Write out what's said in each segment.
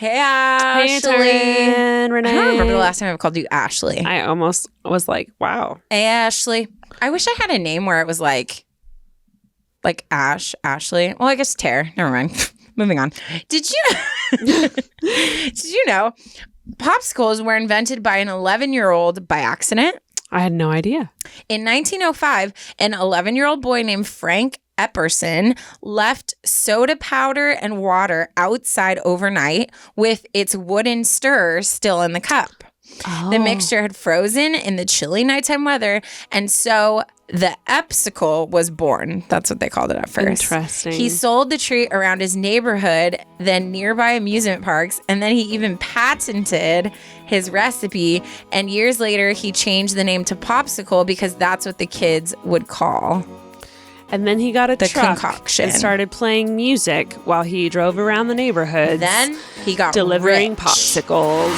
Hey, Ashley. Hey, Taryne, Renee. I don't remember the last time I've called you Ashley. I almost was like, wow. Hey, Ashley. I wish I had a name where it was like Ashley. Well, I guess Tare. Never mind. Moving on. Did you know popsicles were invented by an 11-year-old by accident? I had no idea. In 1905, an 11-year-old boy named Frank Epperson left soda powder and water outside overnight with its wooden stirrer still in the cup. Oh. The mixture had frozen in the chilly nighttime weather, and so the Epsicle was born. That's what they called it at first. Interesting. He sold the treat around his neighborhood, then nearby amusement parks, and then he even patented his recipe. And years later, he changed the name to Popsicle because that's what the kids would call And then he got a the truck concoction. and started playing music while he drove around the neighborhoods. Then he got delivering rich. popsicles.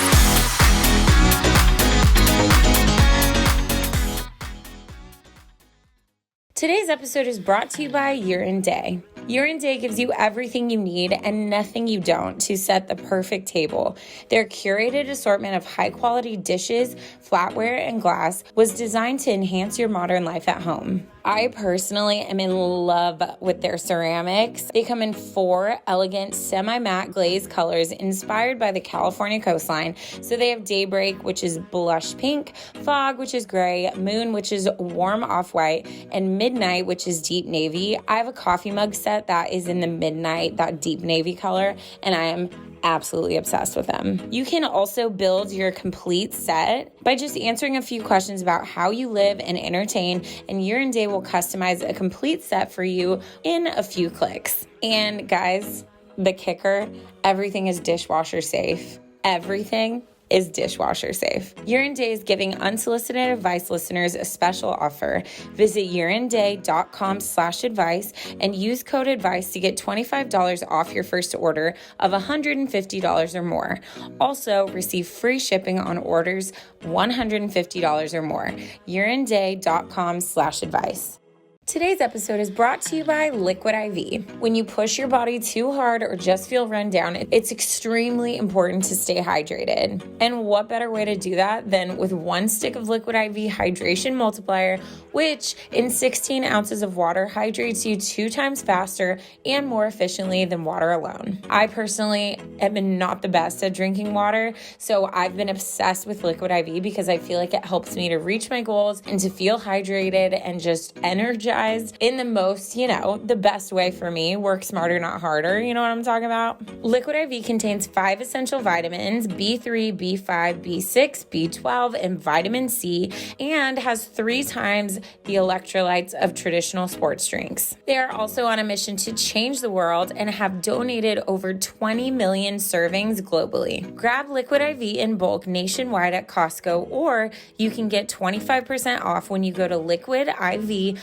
Today's episode is brought to you by Urine Day. Urine Day gives you everything you need and nothing you don't to set the perfect table. Their curated assortment of high-quality dishes, flatware, and glass was designed to enhance your modern life at home. I personally am in love with their ceramics. They come in 4 elegant semi-matte glazed colors inspired by the California coastline. So they have Daybreak, which is blush pink, Fog, which is gray, Moon, which is warm off-white, and Midnight, which is deep navy. I have a coffee mug set that is in the midnight, that deep navy color, and I am absolutely obsessed with them. You can also build your complete set by just answering a few questions about how you live and entertain, and Urine Day will customize a complete set for you in a few clicks. And guys, the kicker, everything is dishwasher safe. Everything is dishwasher safe. Urine Day is giving Unsolicited Advice listeners a special offer. Visit urineday.com/advice and use code ADVICE to get $25 off your first order of $150 or more. Also, receive free shipping on orders $150 or more. urineday.com/advice. Today's episode is brought to you by Liquid IV. When you push your body too hard or just feel run down, it's extremely important to stay hydrated. And what better way to do that than with 1 stick of Liquid IV Hydration Multiplier, which in 16 ounces of water hydrates you 2 times faster and more efficiently than water alone. I personally am not the best at drinking water, so I've been obsessed with Liquid IV because I feel like it helps me to reach my goals and to feel hydrated and just energized in the most, the best way for me. Work smarter, not harder. You know what I'm talking about? Liquid IV contains 5 essential vitamins, B3, B5, B6, B12, and vitamin C, and has 3 times the electrolytes of traditional sports drinks. They are also on a mission to change the world and have donated over 20 million servings globally. Grab Liquid IV in bulk nationwide at Costco, or you can get 25% off when you go to liquidiv.com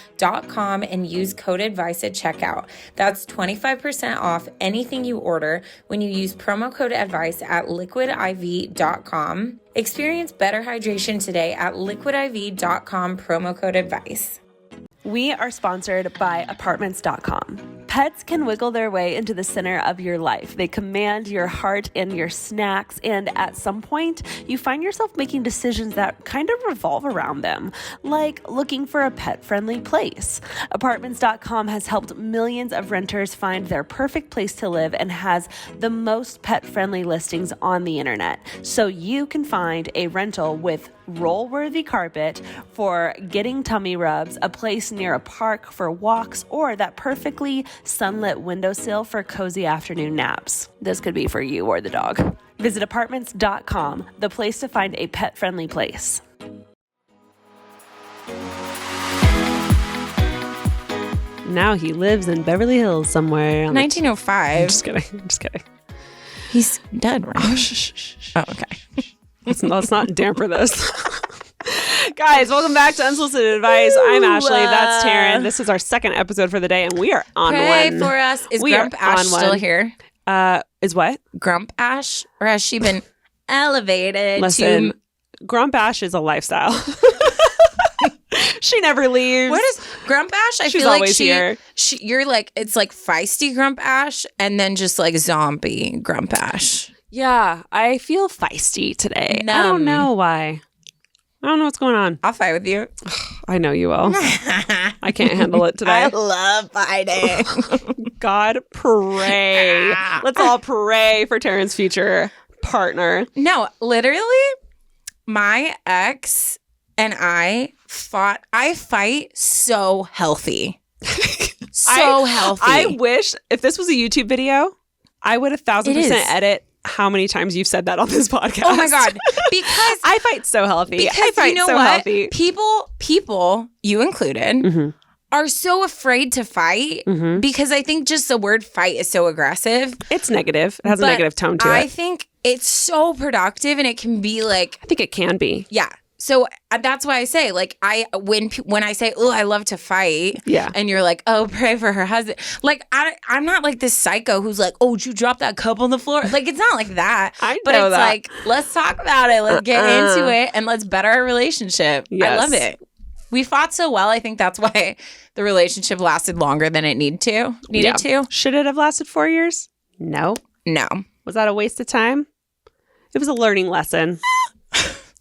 and use code ADVICE at checkout. That's 25% off anything you order when you use promo code ADVICE at liquidiv.com. Experience better hydration today at liquidiv.com, promo code ADVICE. We are sponsored by Apartments.com. Pets can wiggle their way into the center of your life. They command your heart and your snacks, and at some point, you find yourself making decisions that kind of revolve around them, like looking for a pet-friendly place. Apartments.com has helped millions of renters find their perfect place to live and has the most pet-friendly listings on the internet, so you can find a rental with roll-worthy carpet for getting tummy rubs, a place near a park for walks, or that perfectly sunlit windowsill for cozy afternoon naps. This could be for you or the dog. Visit apartments.com, the place to find a pet-friendly place. Now he lives in Beverly Hills somewhere. 1905. I'm just kidding. He's dead, right? Oh, shh. Oh, okay. Let's not damper this. Guys, welcome back to Unsolicited Advice. I'm Ashley. That's Taryne. This is our second episode for the day, and we are on Pray one. for us. Is We Grump are Ash on still one. here? Is what? Grump Ash? Or has she been elevated Listen, to... Grump Ash is a lifestyle. She never leaves. What is Grump Ash? I She's feel like always here. you're like, it's like feisty Grump Ash and then just like zombie Grump Ash. Yeah, I feel feisty today. I don't Numb. know why. I don't know what's going on. I'll fight with you. I know you will. I can't handle it today. I love fighting. God, pray. Let's all pray for Taryne's future partner. No, literally, my ex and I fought. I fight so healthy. So healthy. I wish if this was a YouTube video, I would 1,000% edit how many times you've said that on this podcast. Oh my God. Because I fight so healthy. Because I fight you know so what? healthy. People, you included, are so afraid to fight because I think just the word fight is so aggressive. It's negative. It has a negative tone to it. I think it's so productive and it can be like... I think it can be. Yeah. So that's why I say, like, when I say, oh, I love to fight, and you're like, oh, pray for her husband. Like, I'm not like this psycho who's like, oh, did you drop that cup on the floor? Like, it's not like that. But it's like, let's talk about it. Let's get into it and let's better our relationship. Yes. I love it. We fought so well. I think that's why the relationship lasted longer than it needed to. Should it have lasted 4 years? No. Was that a waste of time? It was a learning lesson.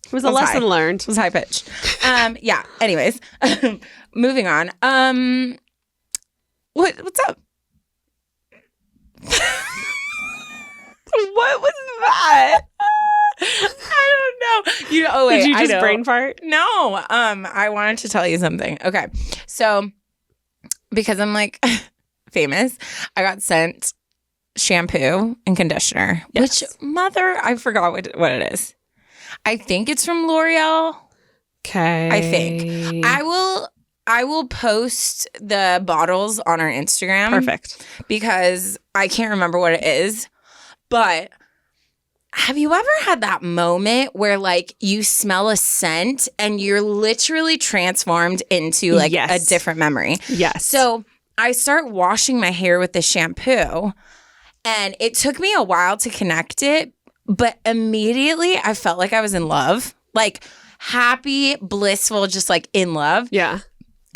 It was a lesson learned. It was high pitch. Yeah. Anyways, moving on. What's up? What was that? I don't know. Oh wait. Did you just brain fart? No. I wanted to tell you something. Okay. So because I'm like famous, I got sent shampoo and conditioner. Which I forgot what it is. I think it's from L'Oreal. Okay. I think. I will post the bottles on our Instagram. Perfect. Because I can't remember what it is. But have you ever had that moment where like you smell a scent and you're literally transformed into like a different memory? Yes. So I start washing my hair with the shampoo and it took me a while to connect it. But immediately I felt like I was in love, like happy, blissful, just like in love. Yeah.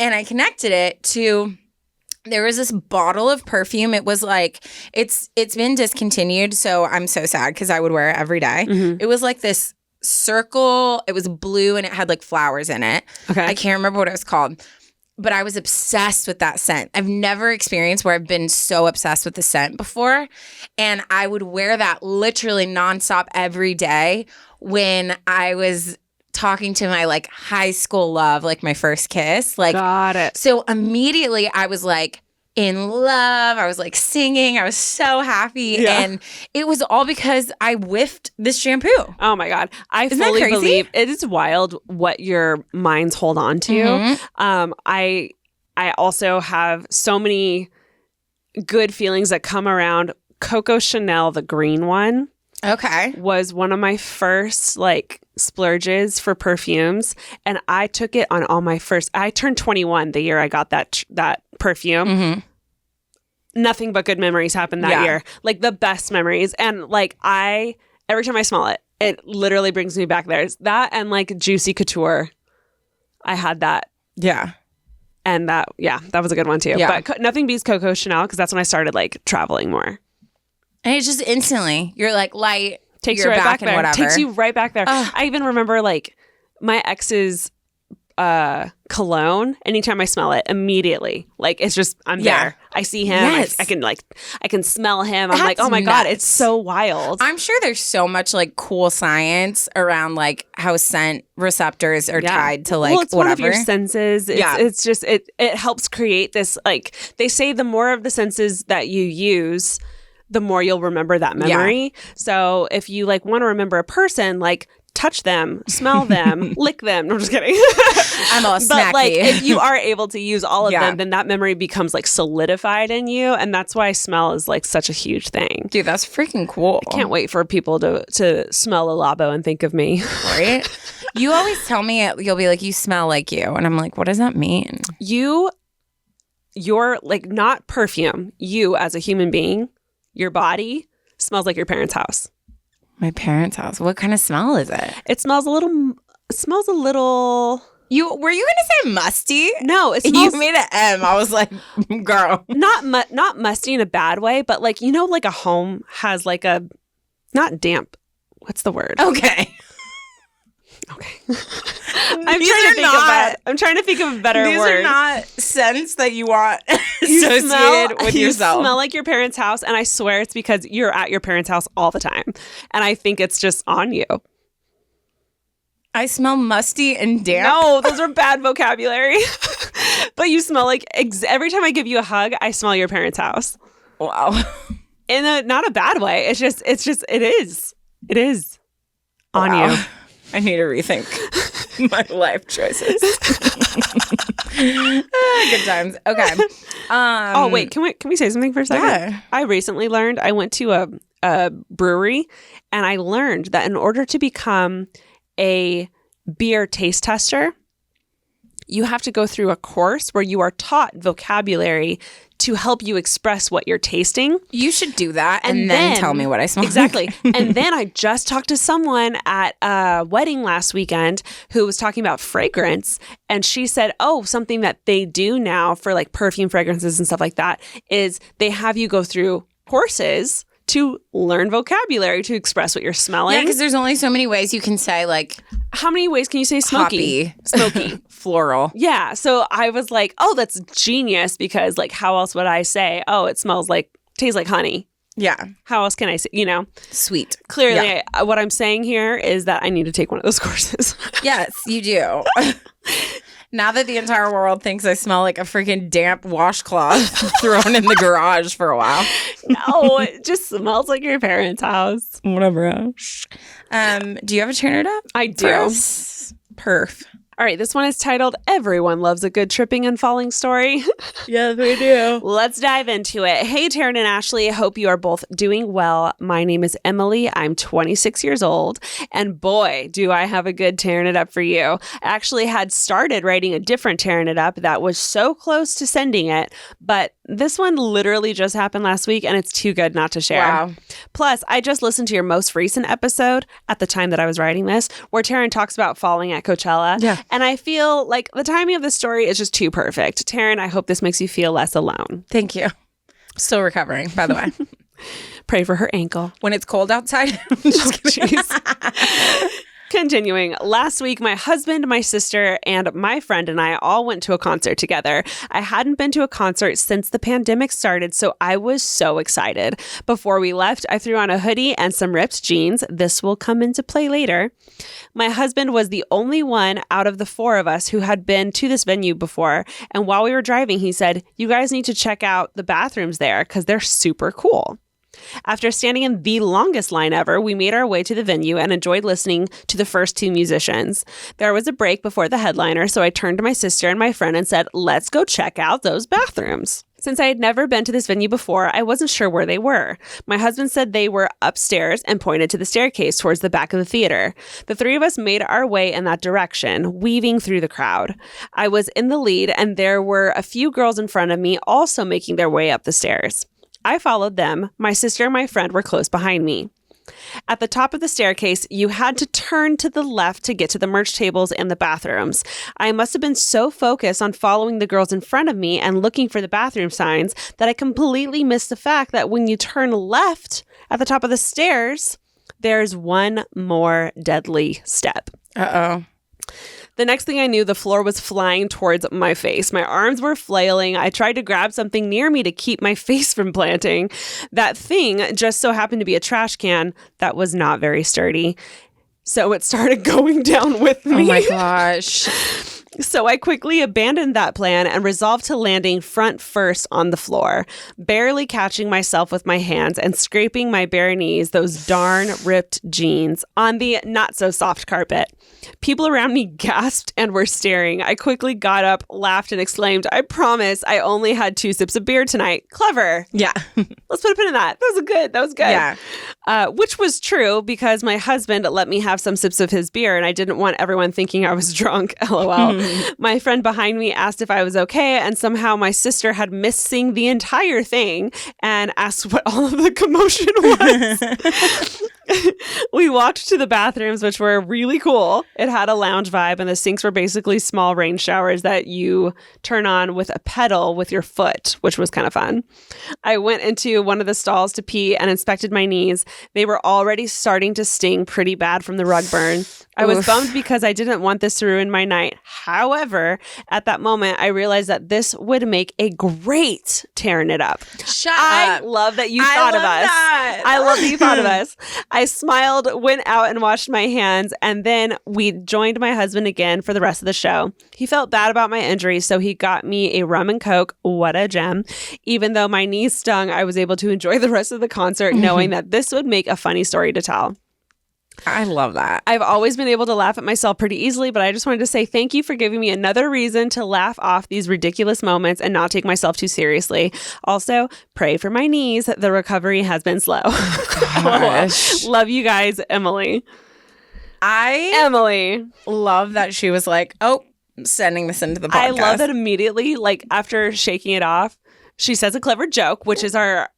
And I connected it to, there was this bottle of perfume. It was like, it's been discontinued. So I'm so sad because I would wear it every day. It was like this circle. It was blue and it had like flowers in it. Okay. I can't remember what it was called. But I was obsessed with that scent. I've never experienced where I've been so obsessed with the scent before. And I would wear that literally nonstop every day when I was talking to my like high school love, like my first kiss. Like, got it. So immediately I was like in love. I was like singing. I was so happy. Yeah. And it was all because I whiffed this shampoo. Oh my God. I fully believe it is wild what your minds hold on to. I also have so many good feelings that come around. Coco Chanel, the green one. Okay. Was one of my first like splurges for perfumes. And I took it on all my first, I turned 21 the year I got that perfume. Nothing but good memories happened that year. Like the best memories. And like every time I smell it, it literally brings me back there. It's that and like Juicy Couture. I had that. Yeah. And that was a good one too. Yeah. But nothing beats Coco Chanel because that's when I started like traveling more. And it's just instantly, you're like light, takes you're you right back and there. Whatever. Takes you right back there. I even remember like my ex's cologne. Anytime I smell it, immediately, like it's just I'm there. I see him. Yes. I can smell him. I'm like, oh my God, it's so wild. I'm sure there's so much like cool science around like how scent receptors are tied to like it's whatever. One of your senses. It's just it helps create this like they say the more of the senses that you use, the more you'll remember that memory. So if you like want to remember a person, like touch them, smell them, lick them. No, I'm just kidding. I'm all snacky. But like if you are able to use all of them, then that memory becomes like solidified in you. And that's why smell is like such a huge thing. Dude, that's freaking cool. I can't wait for people to smell a Labo and think of me. Right? You always tell me, you'll be like, you smell like you. And I'm like, what does that mean? You're like not perfume. You as a human being, your body smells like your parents' house. My parents' house. What kind of smell is it? It smells a little. Were you gonna say musty? No, it smells. You made an M. I was like, girl. Not musty in a bad way, but like like a home has like a Not damp. What's the word? Okay. I'm trying to think of a better word. These are not scents that you want You associated with yourself. You smell like your parents' house, and I swear it's because you're at your parents' house all the time. And I think it's just on you. I smell musty and damp. No, those are bad vocabulary. But you smell like every time I give you a hug, I smell your parents' house. Wow. In not a bad way. It is on you. I need to rethink my life choices. Good times. Okay. Oh wait, can we say something for a second? Yeah. I recently learned. I went to a brewery, and I learned that in order to become a beer taste tester, you have to go through a course where you are taught vocabulary to help you express what you're tasting. You should do that and then tell me what I smell. Exactly. And then I just talked to someone at a wedding last weekend who was talking about fragrance. And she said, something that they do now for like perfume fragrances and stuff like that is they have you go through courses to learn vocabulary to express what you're smelling. Yeah, because there's only so many ways you can say like... How many ways can you say smoky? Hoppy. Smoky. Floral. Yeah. So I was like, that's genius, because like how else would I say, it smells like, tastes like honey. Yeah. How else can I say, Sweet. Clearly, what I'm saying here is that I need to take one of those courses. Yes, you do. Now that the entire world thinks I smell like a freaking damp washcloth thrown in the garage for a while. No, it just smells like your parents' house. Whatever. Do you have a turn it up? I do. Perf. All right, this one is titled Everyone Loves a Good Tripping and Falling Story. Yes, we do. Let's dive into it. Hey, Taryne and Ashley. I hope you are both doing well. My name is Emily. I'm 26 years old. And boy, do I have a good Taryne it up for you. I actually had started writing a different Taryne it up that was so close to sending it, but this one literally just happened last week, and it's too good not to share. Wow. Plus, I just listened to your most recent episode at the time that I was writing this, where Taryne talks about falling at Coachella. Yeah. And I feel like the timing of the story is just too perfect. Taryne, I hope this makes you feel less alone. Thank you. Still recovering, by the way. Pray for her ankle. When it's cold outside. Just kidding. Continuing, last week, my husband, my sister, and my friend and I all went to a concert together. I hadn't been to a concert since the pandemic started, so I was so excited. Before we left, I threw on a hoodie and some ripped jeans. This will come into play later. My husband was the only one out of the four of us who had been to this venue before, and while we were driving, he said, "You guys need to check out the bathrooms there because they're super cool." After standing in the longest line ever, we made our way to the venue and enjoyed listening to the first two musicians. There was a break before the headliner, so I turned to my sister and my friend and said, "Let's go check out those bathrooms." Since I had never been to this venue before, I wasn't sure where they were. My husband said they were upstairs and pointed to the staircase towards the back of the theater. The three of us made our way in that direction, weaving through the crowd. I was in the lead, and there were a few girls in front of me also making their way up the stairs. I followed them. My sister and my friend were close behind me. At the top of the staircase, you had to turn to the left to get to the merch tables and the bathrooms. I must have been so focused on following the girls in front of me and looking for the bathroom signs that I completely missed the fact that when you turn left at the top of the stairs, there's one more deadly step. Uh-oh. The next thing I knew, the floor was flying towards my face. My arms were flailing. I tried to grab something near me to keep my face from planting. That thing just so happened to be a trash can that was not very sturdy. So it started going down with me. Oh my gosh. So I quickly abandoned that plan and resolved to landing front first on the floor, barely catching myself with my hands and scraping my bare knees, those darn ripped jeans, on the not-so-soft carpet. People around me gasped and were staring. I quickly got up, laughed, and exclaimed, "I promise I only had 2 sips of beer tonight." Clever. Yeah. Let's put a pin in that. That was good. Yeah. Which was true because my husband let me have some sips of his beer and I didn't want everyone thinking I was drunk. LOL. My friend behind me asked if I was okay, and somehow my sister had missed seeing the entire thing and asked what all of the commotion was. We walked to the bathrooms, which were really cool. It had a lounge vibe, and the sinks were basically small rain showers that you turn on with a pedal with your foot, which was kind of fun. I went into one of the stalls to pee and inspected my knees. They were already starting to sting pretty bad from the rug burn. I was bummed because I didn't want this to ruin my night. However, at that moment, I realized that this would make a great tearing it up. I love that you thought of us. I love that you thought of us. I smiled, went out and washed my hands, and then we joined my husband again for the rest of the show. He felt bad about my injury, so he got me a rum and coke. What a gem. Even though my knees stung, I was able to enjoy the rest of the concert knowing that this would make a funny story to tell. I love that. I've always been able to laugh at myself pretty easily, but I just wanted to say thank you for giving me another reason to laugh off these ridiculous moments and not take myself too seriously. Also, pray for my knees. The recovery has been slow. Gosh. Love you guys, Emily. Emily. Love that she was like, oh, sending this into the podcast. I love that immediately, like after shaking it off, she says a clever joke, which is our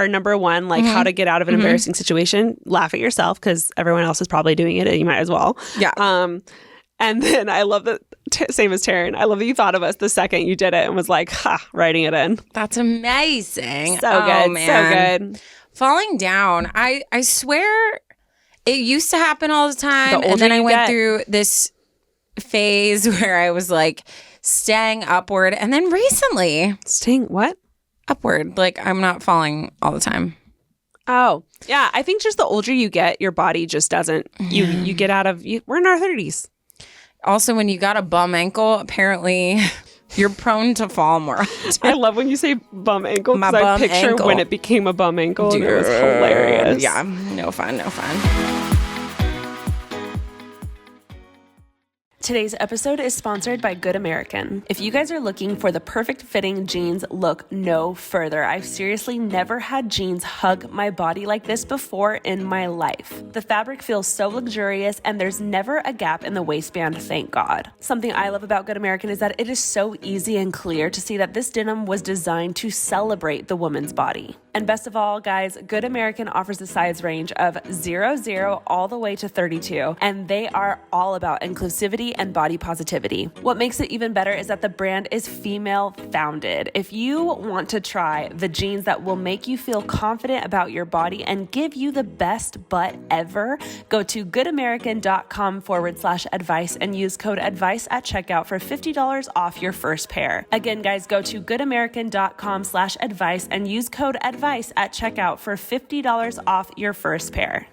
number one, like how to get out of an embarrassing situation. Laugh at yourself because everyone else is probably doing it and you might as well. Yeah. And then I love that, same as Taryne, I love that you thought of us the second you did it and was like, writing it in. That's amazing. So good. Man. So good. Falling down. I swear it used to happen all the time. And then I went through this phase where I was like staying upward. And then recently. Staying what? Upward. Like I'm not falling all the time. Oh, yeah. I think just the older you get, your body just doesn't. You get out of. We're in our 30s. Also, when you got a bum ankle, apparently you're prone to fall more often. I love when you say bum ankle because I picture ankle. When it became a bum ankle. Dude, and it was hilarious. Yeah. No fun. No fun. Today's episode is sponsored by Good American. If you guys are looking for the perfect fitting jeans, look no further. I've seriously never had jeans hug my body like this before in my life. The fabric feels so luxurious and there's never a gap in the waistband, thank God. Something I love about Good American is that it is so easy and clear to see that this denim was designed to celebrate the woman's body. And best of all, guys, Good American offers a size range of 00 all the way to 32, and they are all about inclusivity and body positivity. What makes it even better is that the brand is female founded. If you want to try the jeans that will make you feel confident about your body and give you the best butt ever, go to goodamerican.com/advice and use code advice at checkout for $50 off your first pair. Again, guys, go to goodamerican.com/advice and use code advice at checkout for $50 off your first pair.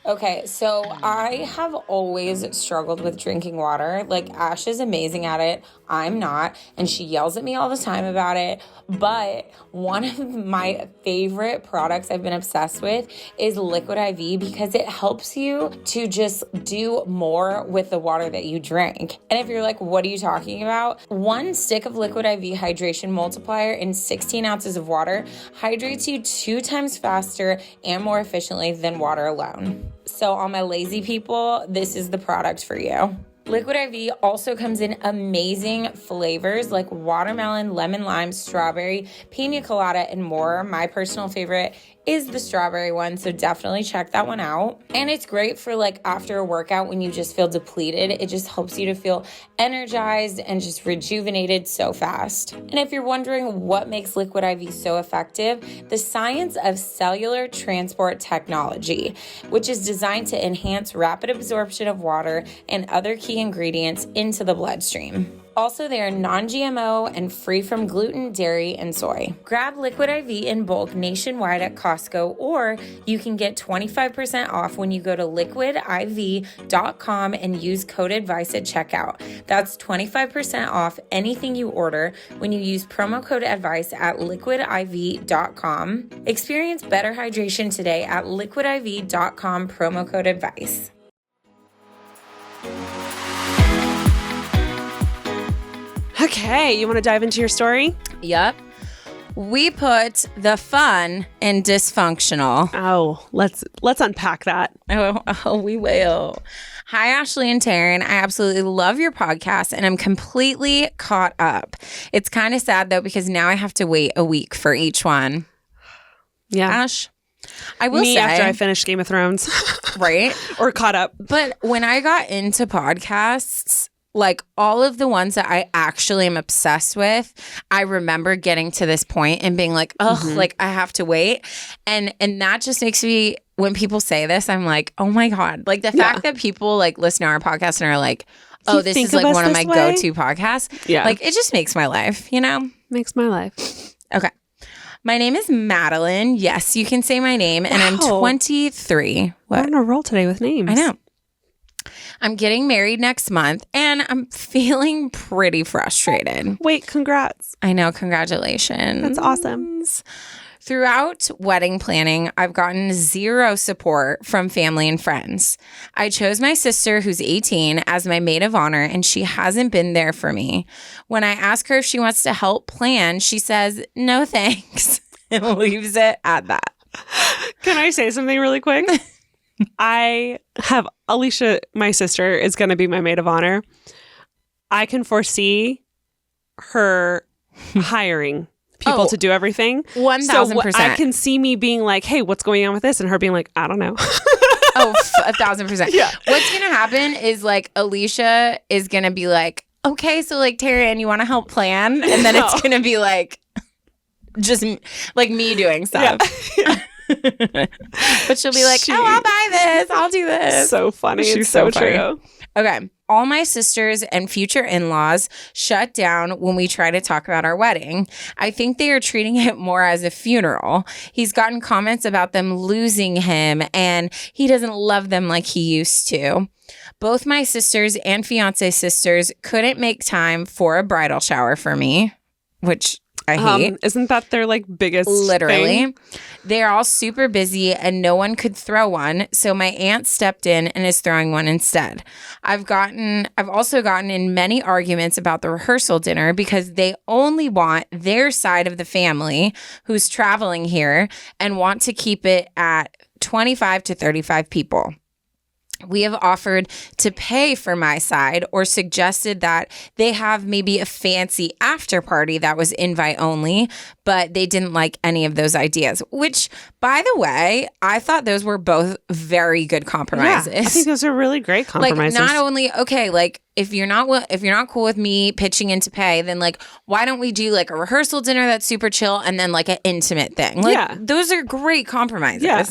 Okay, so I have always struggled with drinking water. Like, Ash is amazing at it. I'm not. And she yells at me all the time about it. But one of my favorite products I've been obsessed with is Liquid IV because it helps you to just do more with the water that you drink. And if you're like, what are you talking about? 1 stick of Liquid IV hydration multiplier in 16 ounces of water hydrates you 2 times faster and more efficiently than water alone. So all my lazy people, this is the product for you. Liquid IV also comes in amazing flavors like watermelon, lemon lime, strawberry, pina colada, and more. My personal favorite is the strawberry one, so definitely check that one out. And it's great for like after a workout when you just feel depleted. It just helps you to feel energized and just rejuvenated so fast. And if you're wondering what makes Liquid IV so effective, the science of cellular transport technology, which is designed to enhance rapid absorption of water and other key ingredients into the bloodstream. Also, they are non-GMO and free from gluten, dairy, and soy. Grab Liquid IV in bulk nationwide at Costco, or you can get 25% off when you go to liquidiv.com and use code ADVICE at checkout. That's 25% off anything you order when you use promo code ADVICE at liquidiv.com. Experience better hydration today at liquidiv.com, promo code ADVICE. Okay, you want to dive into your story? Yep. We put the fun in dysfunctional. Oh, let's unpack that. Oh, we will. Hi, Ashley and Taryne. I absolutely love your podcast and I'm completely caught up. It's kind of sad though because now I have to wait a week for each one. Yeah. Ash? I will say after I finished Game of Thrones. Right? Or caught up. But when I got into podcasts, like all of the ones that I actually am obsessed with, I remember getting to this point and being like, oh, like I have to wait. And that just makes me, when people say this, I'm like, oh my God. Like the fact that people like listen to our podcast and are like, oh, this is like one of my go-to podcasts. Yeah. Like it just makes my life, you know? Makes my life. Okay. My name is Madeline. Yes, you can say my name. And I'm 23. What? We're on a roll today with names. I know. I'm getting married next month and I'm feeling pretty frustrated. Wait, congrats. I know. Congratulations. That's awesome. Throughout wedding planning, I've gotten zero support from family and friends. I chose my sister, who's 18, as my maid of honor, and she hasn't been there for me. When I ask her if she wants to help plan, she says, no thanks, and leaves it at that. Can I say something really quick? I have Alicia, my sister, is going to be my maid of honor. I can foresee her hiring people to do everything. 1,000%. So I can see me being like, hey, what's going on with this? And her being like, I don't know. 1,000%. Yeah. What's going to happen is like Alicia is going to be like, okay, so like Taryne, you want to help plan? And then it's going to be like, just like me doing stuff. Yeah. But she'll be like, oh, I'll buy this. I'll do this. So funny. She's so true. Okay. All my sisters and future in-laws shut down when we try to talk about our wedding. I think they are treating it more as a funeral. He's gotten comments about them losing him and he doesn't love them like he used to. Both my sisters and fiance sisters couldn't make time for a bridal shower for me, which I hate. Isn't that their like biggest Literally. thing? They're all super busy and no one could throw one. So my aunt stepped in and is throwing one instead. I've also gotten in many arguments about the rehearsal dinner because they only want their side of the family who's traveling here and want to keep it at 25 to 35 people. We have offered to pay for my side or suggested that they have maybe a fancy after party that was invite only, but they didn't like any of those ideas, which, by the way, I thought those were both very good compromises. Yeah, I think those are really great compromises. Like, not only, okay, like, if you're not cool with me pitching in to pay, then like, why don't we do like a rehearsal dinner that's super chill and then like an intimate thing? Like, those are great compromises. Yeah.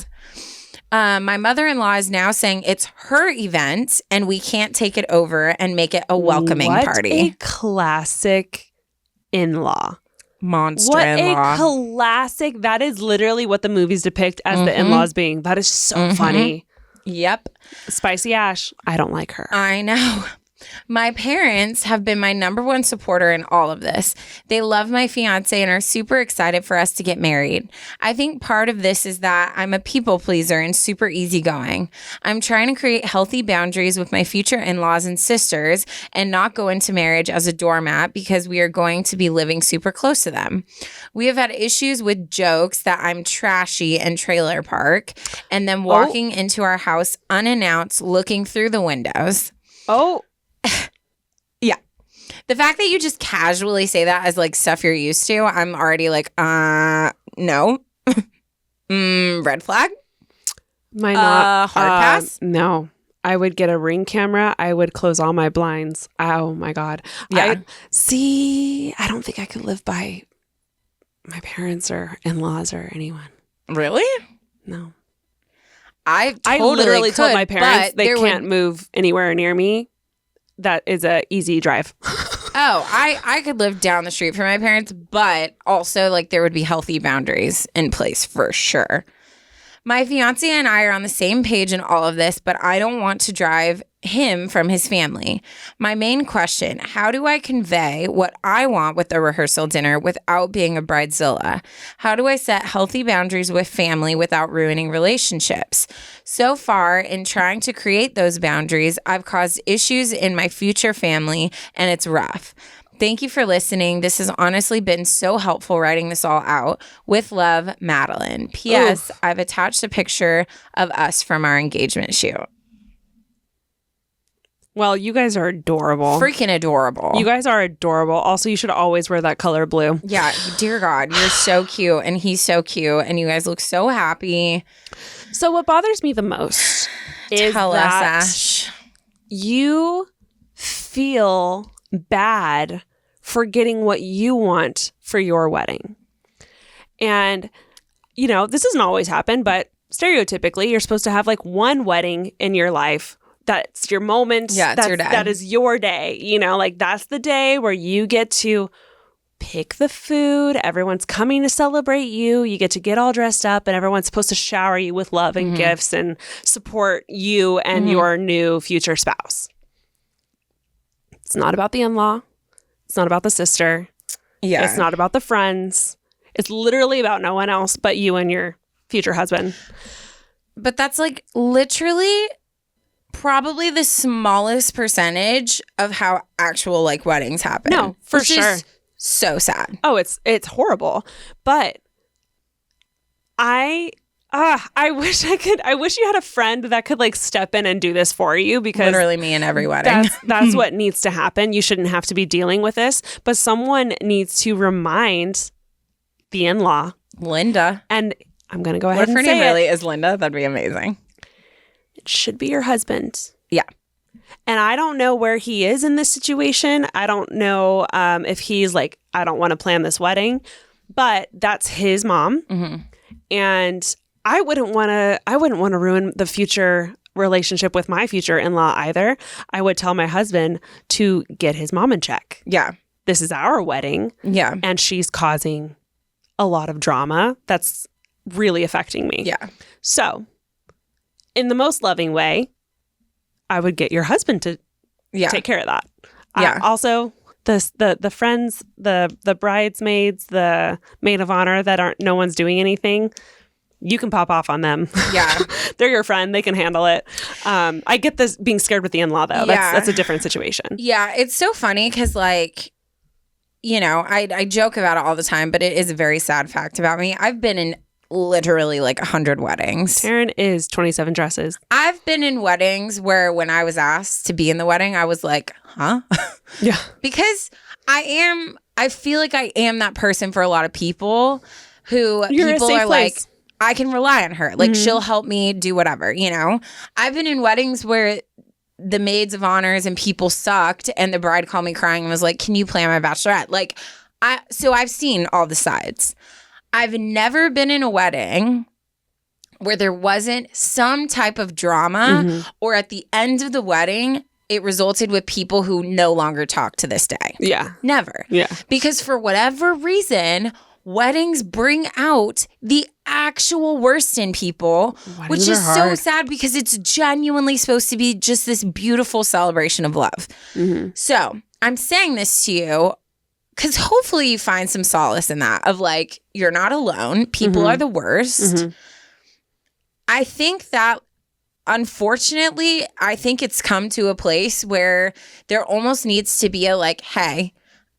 My mother-in-law is now saying it's her event and we can't take it over and make it a welcoming party. What a classic in-law. Monster in-law. What a classic. That is literally what the movies depict as the in-laws being. That is so funny. Yep. Spicy Ash. I don't like her. I know. My parents have been my number one supporter in all of this. They love my fiance and are super excited for us to get married. I think part of this is that I'm a people pleaser and super easygoing. I'm trying to create healthy boundaries with my future in-laws and sisters and not go into marriage as a doormat because we are going to be living super close to them. We have had issues with jokes that I'm trashy and trailer park and then walking into our house unannounced looking through the windows. Yeah. The fact that you just casually say that as like stuff you're used to, I'm already like, no. Red flag? Hard pass? No. I would get a Ring camera. I would close all my blinds. Oh my God. Yeah. I don't think I could live by my parents or in-laws or anyone. Really? No. I literally told my parents they can't move anywhere near me. That is a easy drive. I could live down the street from my parents, but also like there would be healthy boundaries in place for sure. My fiance and I are on the same page in all of this, but I don't want to drive him from his family. My main question, how do I convey what I want with the rehearsal dinner without being a bridezilla? How do I set healthy boundaries with family without ruining relationships? So far, in trying to create those boundaries, I've caused issues in my future family, and it's rough. Thank you for listening. This has honestly been so helpful writing this all out. With love, Madeline. P.S. I've attached a picture of us from our engagement shoot. Well, you guys are adorable. Freaking adorable. You guys are adorable. Also, you should always wear that color blue. Yeah, dear God, you're so cute and he's so cute and you guys look so happy. So what bothers me the most is Tell us, that Ash. you feel bad for getting what you want for your wedding. And, you know, this doesn't always happen, but stereotypically, you're supposed to have like one wedding in your life. That's your moment. Yeah, it's your day. That is your day. You know, like that's the day where you get to pick the food. Everyone's coming to celebrate you. You get to get all dressed up and everyone's supposed to shower you with love and gifts and support you and your new future spouse. It's not about the in-law. It's not about the sister. Yeah. It's not about the friends. It's literally about no one else but you and your future husband. But that's like literally probably the smallest percentage of how actual like weddings happen. No, for which sure. Is so sad. Oh, it's horrible. But I wish you had a friend that could like step in and do this for you, because Literally me in every wedding. that's what needs to happen. You shouldn't have to be dealing with this, but someone needs to remind the in-law. Linda. And I'm going to go ahead What if and her say name it. really is Linda? That'd be amazing. It should be your husband. Yeah. And I don't know where he is in this situation. I don't know if he's like, I don't want to plan this wedding, but that's his mom. And I wouldn't want to ruin the future relationship with my future in-law either. I would tell my husband to get his mom in check. Yeah. This is our wedding. Yeah. And she's causing a lot of drama that's really affecting me. Yeah. So, in the most loving way, I would get your husband to take care of that. Yeah. Also, the friends, the bridesmaids, the maid of honor that no one's doing anything, you can pop off on them. Yeah. They're your friend. They can handle it. I get this being scared with the in-law, though. Yeah. That's a different situation. Yeah. It's so funny because, like, you know, I joke about it all the time, but it is a very sad fact about me. I've been in literally like 100 weddings. Taryne is 27 dresses. I've been in weddings where when I was asked to be in the wedding, I was like, huh? Yeah. Because I feel like I am that person for a lot of people who You're people a safe are place. like, I can rely on her. Like, she'll help me do whatever, you know? I've been in weddings where the maids of honors and people sucked and the bride called me crying and was like, can you plan my bachelorette? Like, so I've seen all the sides. I've never been in a wedding where there wasn't some type of drama or at the end of the wedding, it resulted with people who no longer talk to this day. Yeah. Never. Yeah. Because for whatever reason, weddings bring out the actual worst in people, which is so sad because it's genuinely supposed to be just this beautiful celebration of love. So I'm saying this to you because hopefully you find some solace in that of like, you're not alone. People are the worst. I think that unfortunately, I think it's come to a place where there almost needs to be a like, hey,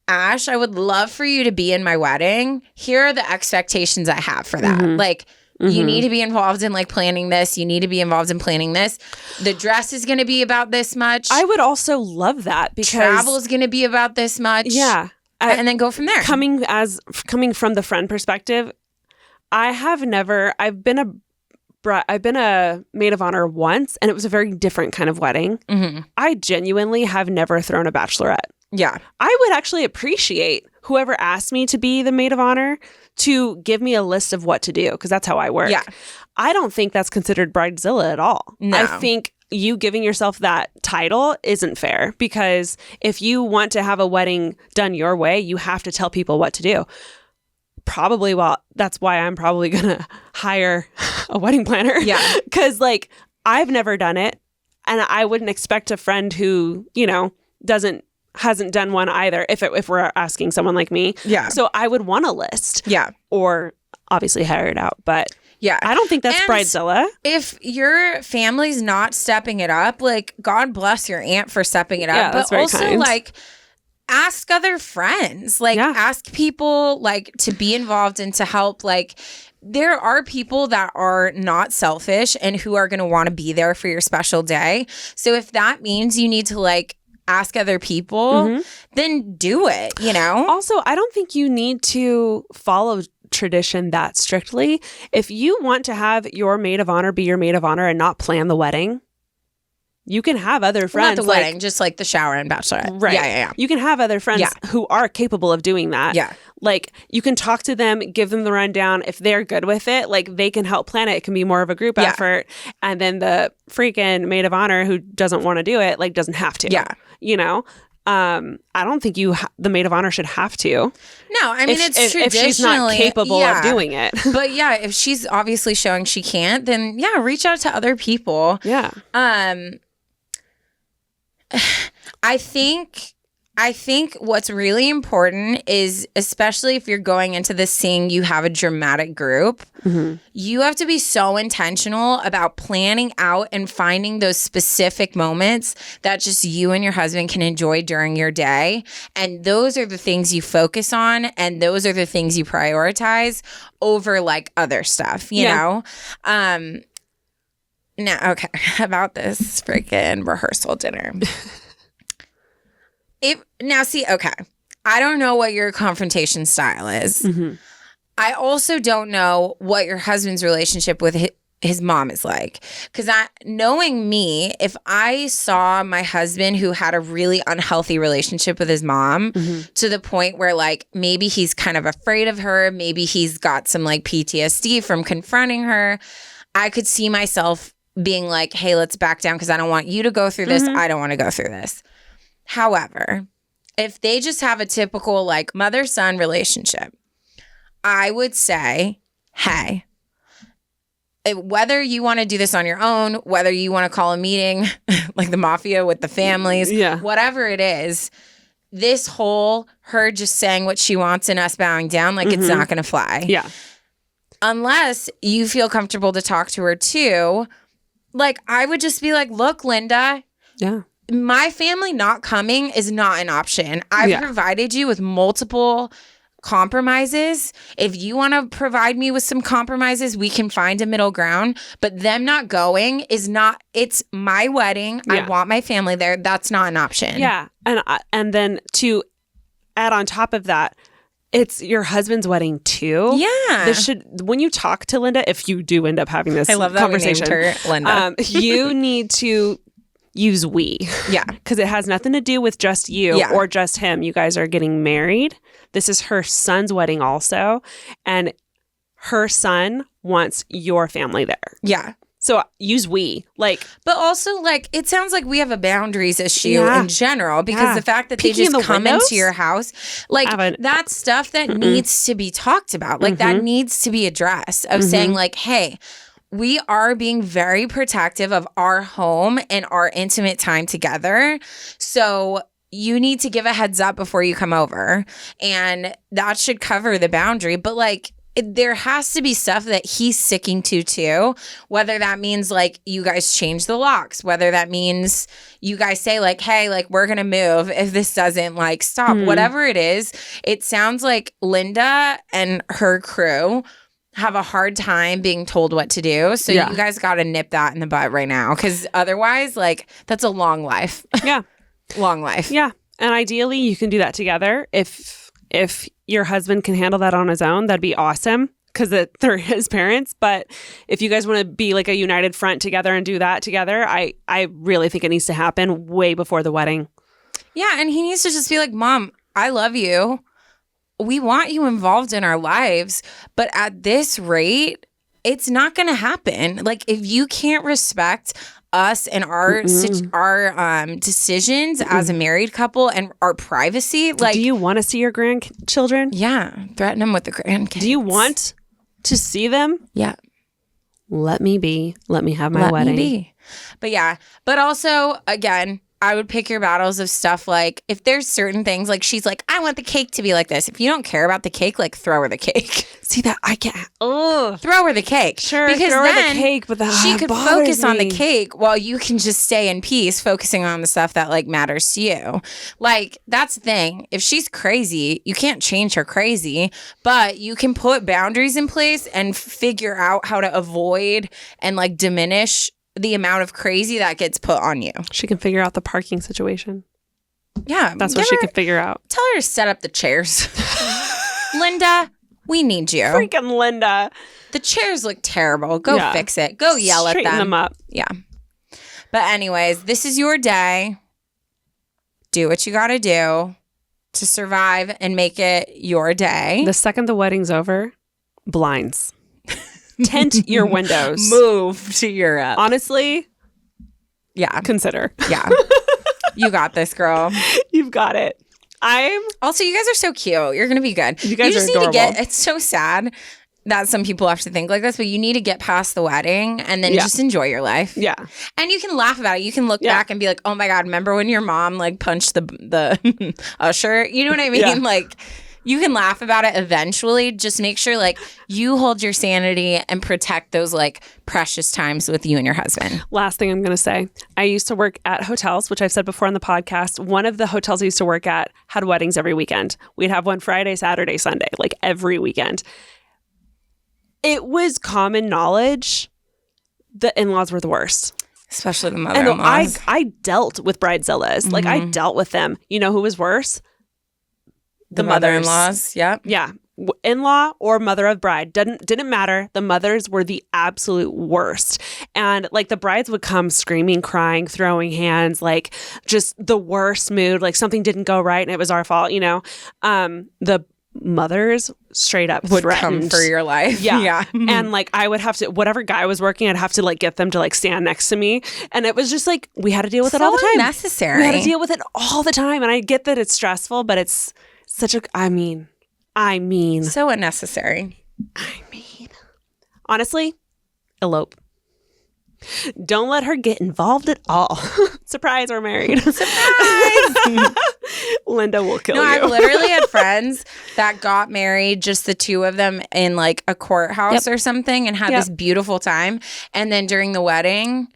Ash, I would love for you to be in my wedding. Here are the expectations I have for that. Like, you need to be involved in like planning this. You need to be involved in planning this. The dress is going to be about this much. I would also love that because travel is going to be about this much. Yeah. And then go from there. Coming from the friend perspective, I've been a maid of honor once, and it was a very different kind of wedding. I genuinely have never thrown a bachelorette. Yeah. I would actually appreciate whoever asked me to be the maid of honor to give me a list of what to do, because that's how I work. Yeah. I don't think that's considered bridezilla at all. No. I think you giving yourself that title isn't fair, because if you want to have a wedding done your way, you have to tell people what to do. That's why I'm probably going to hire a wedding planner. Yeah. Because like, I've never done it, and I wouldn't expect a friend who, you know, hasn't done one either if we're asking someone like me. Yeah. So I would want a list. Yeah. Or obviously hire it out. But yeah, I don't think that's bridezilla. If your family's not stepping it up, like, God bless your aunt for stepping it up. Yeah, but also kind. like, ask other friends, like ask people like to be involved and to help. Like there are people that are not selfish and who are going to want to be there for your special day. So if that means you need to like ask other people, then do it, you know? Also, I don't think you need to follow tradition that strictly. If you want to have your maid of honor be your maid of honor and not plan the wedding, you can have other friends. Not the wedding, just like the shower and bachelorette. Right. Yeah. You can have other friends who are capable of doing that. Yeah. Like you can talk to them, give them the rundown. If they're good with it, like they can help plan it. It can be more of a group effort. And then the freaking maid of honor who doesn't want to do it, like doesn't have to. Yeah. You know? I don't think the maid of honor should have to. No, I mean, it's traditionally... If she's not capable of doing it. But yeah, if she's obviously showing she can't, then reach out to other people. Yeah. I think what's really important is, especially if you're going into this seeing you have a dramatic group, you have to be so intentional about planning out and finding those specific moments that just you and your husband can enjoy during your day. And those are the things you focus on, and those are the things you prioritize over like other stuff, you know? Now, okay, about this freaking rehearsal dinner. I don't know what your confrontation style is. I also don't know what your husband's relationship with his mom is like. Because knowing me, if I saw my husband who had a really unhealthy relationship with his mom to the point where like maybe he's kind of afraid of her, maybe he's got some like PTSD from confronting her, I could see myself being like, hey, let's back down because I don't want you to go through this. I don't want to go through this. However, if they just have a typical like mother-son relationship, I would say, hey, whether you want to do this on your own, whether you want to call a meeting like the mafia with the families, whatever it is, this whole her just saying what she wants and us bowing down, like it's not going to fly. Yeah. Unless you feel comfortable to talk to her too. Like, I would just be like, look, Linda. Yeah. My family not coming is not an option. I've provided you with multiple compromises. If you want to provide me with some compromises, we can find a middle ground. But them not going is not, it's my wedding. I want my family there. That's not an option. Yeah. And then to add on top of that, it's your husband's wedding too. Yeah. When you talk to Linda, if you do end up having this conversation, we named her Linda. You need to use we. Yeah. Because it has nothing to do with just you or just him. You guys are getting married. This is her son's wedding also. And her son wants your family there. Yeah. So use we. Like, but also, like, it sounds like we have a boundaries issue in general because the fact that Peeking they just come into your house, like, that's stuff that needs to be talked about. Like, that needs to be addressed of saying, like, hey, we are being very protective of our home and our intimate time together. So you need to give a heads up before you come over. And that should cover the boundary. But, like, there has to be stuff that he's sticking to too, whether that means like you guys change the locks, whether that means you guys say like, hey, like we're going to move if this doesn't like stop, whatever it is. It sounds like Linda and her crew have a hard time being told what to do. So you guys got to nip that in the butt right now. Because otherwise, like that's a long life. Yeah. Long life. Yeah. And ideally you can do that together. If your husband can handle that on his own, that'd be awesome because they're his parents. But if you guys want to be like a united front together and do that together, I really think it needs to happen way before the wedding. Yeah. And he needs to just be like, Mom, I love you. We want you involved in our lives. But at this rate, it's not going to happen. Like if you can't respect us and our decisions as a married couple and our privacy. Like, do you want to see your grandchildren? Yeah. Threaten them with the grandkids. Do you want to see them? Yeah. Let me be. Let me have my wedding. Let me be. But yeah. But also, again, I would pick your battles of stuff like if there's certain things like she's like, I want the cake to be like this. If you don't care about the cake, like throw her the cake. See that I can't. Oh, throw her the cake. Sure, because throw then her the cake, but she could focus on the cake while you can just stay in peace, focusing on the stuff that like matters to you. Like that's the thing. If she's crazy, you can't change her crazy, but you can put boundaries in place and figure out how to avoid and like diminish the amount of crazy that gets put on you. She can figure out the parking situation. Yeah. That's what she can figure out. Tell her to set up the chairs. Linda, we need you. Freaking Linda. The chairs look terrible. Go fix it. Go yell at them. Straighten them up. Yeah. But anyways, this is your day. Do what you got to do to survive and make it your day. The second the wedding's over, blinds. Tint your windows. Move to Europe. Honestly, yeah. Consider. Yeah. You got this, girl. You've got it. Also, you guys are so cute. You're going to be good. You guys just are adorable. Need to it's so sad that some people have to think like this, but you need to get past the wedding and then just enjoy your life. Yeah. And you can laugh about it. You can look back and be like, oh my God, remember when your mom like punched the usher? You know what I mean? Yeah. Like, you can laugh about it eventually. Just make sure like you hold your sanity and protect those like precious times with you and your husband. Last thing I'm going to say. I used to work at hotels, which I've said before on the podcast. One of the hotels I used to work at had weddings every weekend. We'd have one Friday, Saturday, Sunday, like every weekend. It was common knowledge the in-laws were the worst. Especially the mother-in-laws. I dealt with bridezillas. Like I dealt with them. You know who was worse? The mother-in-laws, yep. Yeah. In-law or mother of bride. Didn't matter. The mothers were the absolute worst. And like the brides would come screaming, crying, throwing hands, like just the worst mood. Like something didn't go right and it was our fault, you know? The mothers straight up would threatened. Come for your life. Yeah. And like I would have to, whatever guy was working, I'd have to like get them to like stand next to me. And it was just like, we had to deal with it all the time. Necessary. We had to deal with it all the time. And I get that it's stressful, but it's such a, I mean. So unnecessary. Honestly, elope. Don't let her get involved at all. Surprise, we're married. Surprise! Linda will kill you. I've literally had friends that got married, just the two of them in like a courthouse or something and had this beautiful time. And then during the wedding,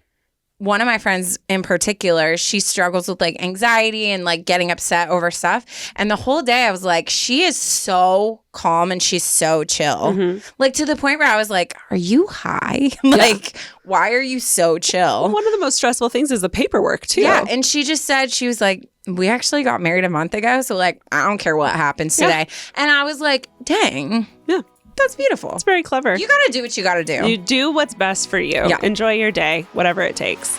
one of my friends in particular, she struggles with like anxiety and like getting upset over stuff. And the whole day I was like, she is so calm and she's so chill. Like to the point where I was like, are you high? Like, why are you so chill? Well, one of the most stressful things is the paperwork too. Yeah. And she just said, she was like, we actually got married a month ago. So like, I don't care what happens today. And I was like, dang. Yeah. That's beautiful. It's very clever. You got to do what you got to do. You do what's best for you. Yeah. Enjoy your day, whatever it takes.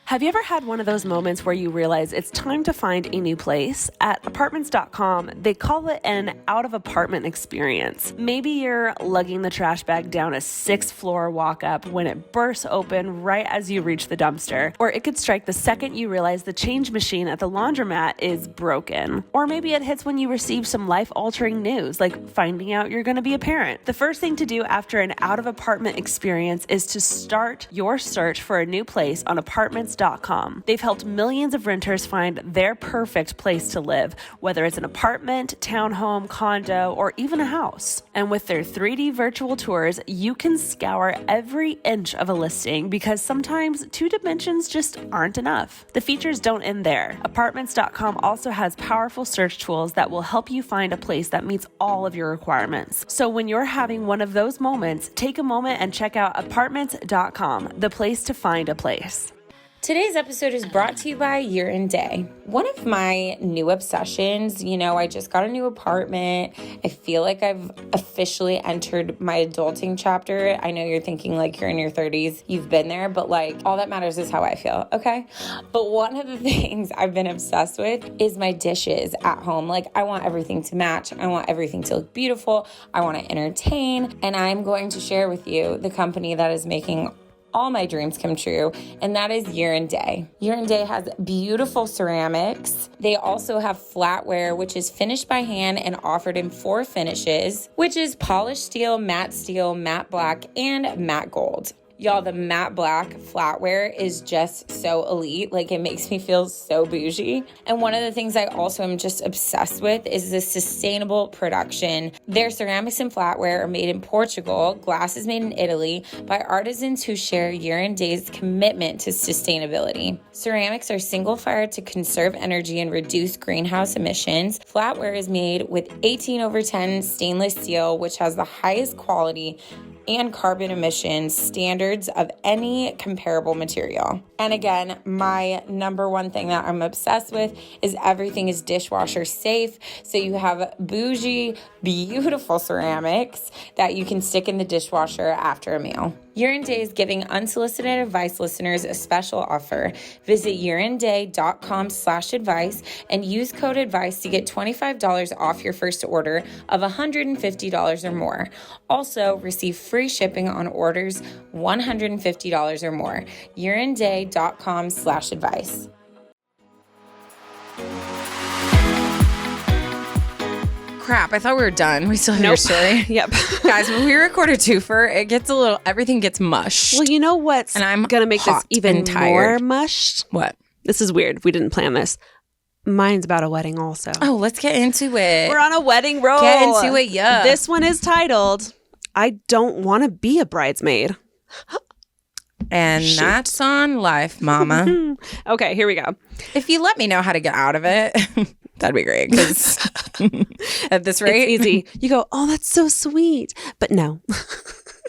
Have you ever had one of those moments where you realize it's time to find a new place? At apartments.com, they call it an out-of-apartment experience. Maybe you're lugging the trash bag down a 6th floor walk-up when it bursts open right as you reach the dumpster. Or it could strike the second you realize the change machine at the laundromat is broken. Or maybe it hits when you receive some life-altering news, like finding out you're going to be a parent. The first thing to do after an out-of-apartment experience is to start your search for a new place on apartments.com. They've helped millions of renters find their perfect place to live, whether it's an apartment, townhome, condo, or even a house. And with their 3D virtual tours, you can scour every inch of a listing because sometimes 2 dimensions just aren't enough. The features don't end there. Apartments.com also has powerful search tools that will help you find a place that meets all of your requirements. So when you're having one of those moments, take a moment and check out apartments.com, the place to find a place. Today's episode is brought to you by Year and Day. One of my new obsessions, I just got a new apartment. I feel like I've officially entered my adulting chapter. I know you're thinking like you're in your 30s, you've been there, but like all that matters is how I feel, okay? But one of the things I've been obsessed with is my dishes at home. Like I want everything to match. I want everything to look beautiful. I want to entertain. And I'm going to share with you the company that is making all my dreams come true, and that is Year and Day. Year and Day has beautiful ceramics. They also have flatware, which is finished by hand and offered in 4 finishes, which is polished steel, matte black, and matte gold. Y'all, the matte black flatware is just so elite. Like, it makes me feel so bougie. And one of the things I also am just obsessed with is the sustainable production. Their ceramics and flatware are made in Portugal. Glass is made in Italy by artisans who share Uranday's commitment to sustainability. Ceramics are single-fired to conserve energy and reduce greenhouse emissions. Flatware is made with 18/10 stainless steel, which has the highest quality and carbon emissions standards of any comparable material. And again, my number one thing that I'm obsessed with is everything is dishwasher safe. So you have bougie, beautiful ceramics that you can stick in the dishwasher after a meal. Uranday is giving Unsolicited Advice listeners a special offer. Visit uranday.com/advice and use code ADVICE to get $25 off your first order of $150 or more. Also, receive free shipping on orders $150 or more. uranday.com/advice. Crap, I thought we were done. We still have your story. Yep. Guys, when we record a twofer, it gets everything gets mushed. Well, you know what's and I'm going to make this even more mushed? What? This is weird. We didn't plan this. Mine's about a wedding also. Oh, let's get into it. We're on a wedding roll. Get into it, yeah. This one is titled, I Don't Want to Be a Bridesmaid. And that's on life, mama. Okay, here we go. If you let me know how to get out of it, that'd be great. Because at this rate, it's easy. You go, oh, that's so sweet. But no.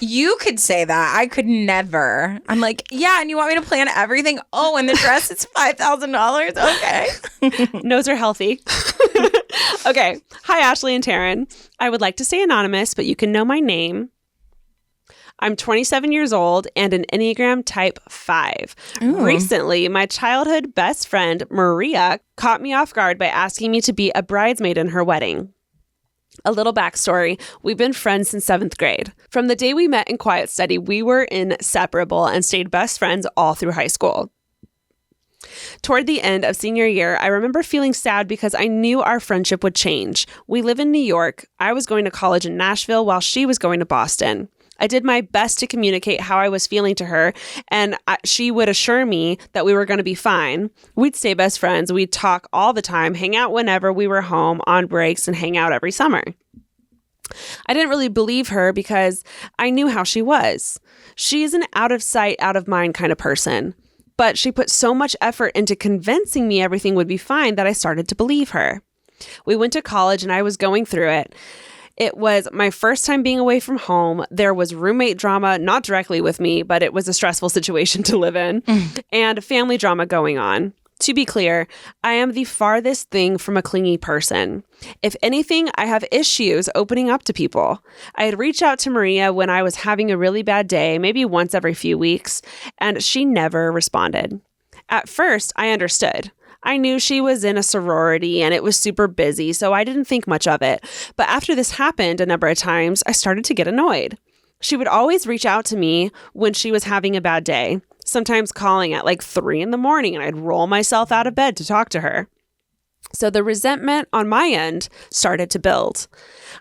You could say that. I could never. I'm like, yeah, and you want me to plan everything? Oh, and the dress is $5,000? Okay. Nose are healthy. Okay. Hi, Ashley and Taryne. I would like to stay anonymous, but you can know my name. I'm 27 years old and an Enneagram type 5. Ooh. Recently, my childhood best friend, Maria, caught me off guard by asking me to be a bridesmaid in her wedding. A little backstory. We've been friends since 7th grade. From the day we met in quiet study, we were inseparable and stayed best friends all through high school. Toward the end of senior year, I remember feeling sad because I knew our friendship would change. We live in New York. I was going to college in Nashville while she was going to Boston. I did my best to communicate how I was feeling to her, and she would assure me that we were going to be fine. We'd stay best friends. We'd talk all the time, hang out whenever we were home on breaks, and hang out every summer. I didn't really believe her because I knew how she was. She is an out of sight, out of mind kind of person, but she put so much effort into convincing me everything would be fine that I started to believe her. We went to college and I was going through it. It was my first time being away from home. There was roommate drama, not directly with me, but it was a stressful situation to live in, and family drama going on. To be clear, I am the farthest thing from a clingy person. If anything, I have issues opening up to people. I had reached out to Maria when I was having a really bad day, maybe once every few weeks, and she never responded. At first, I understood. I knew she was in a sorority and it was super busy, so I didn't think much of it. But after this happened a number of times, I started to get annoyed. She would always reach out to me when she was having a bad day, sometimes calling at like 3 a.m, and I'd roll myself out of bed to talk to her. So the resentment on my end started to build.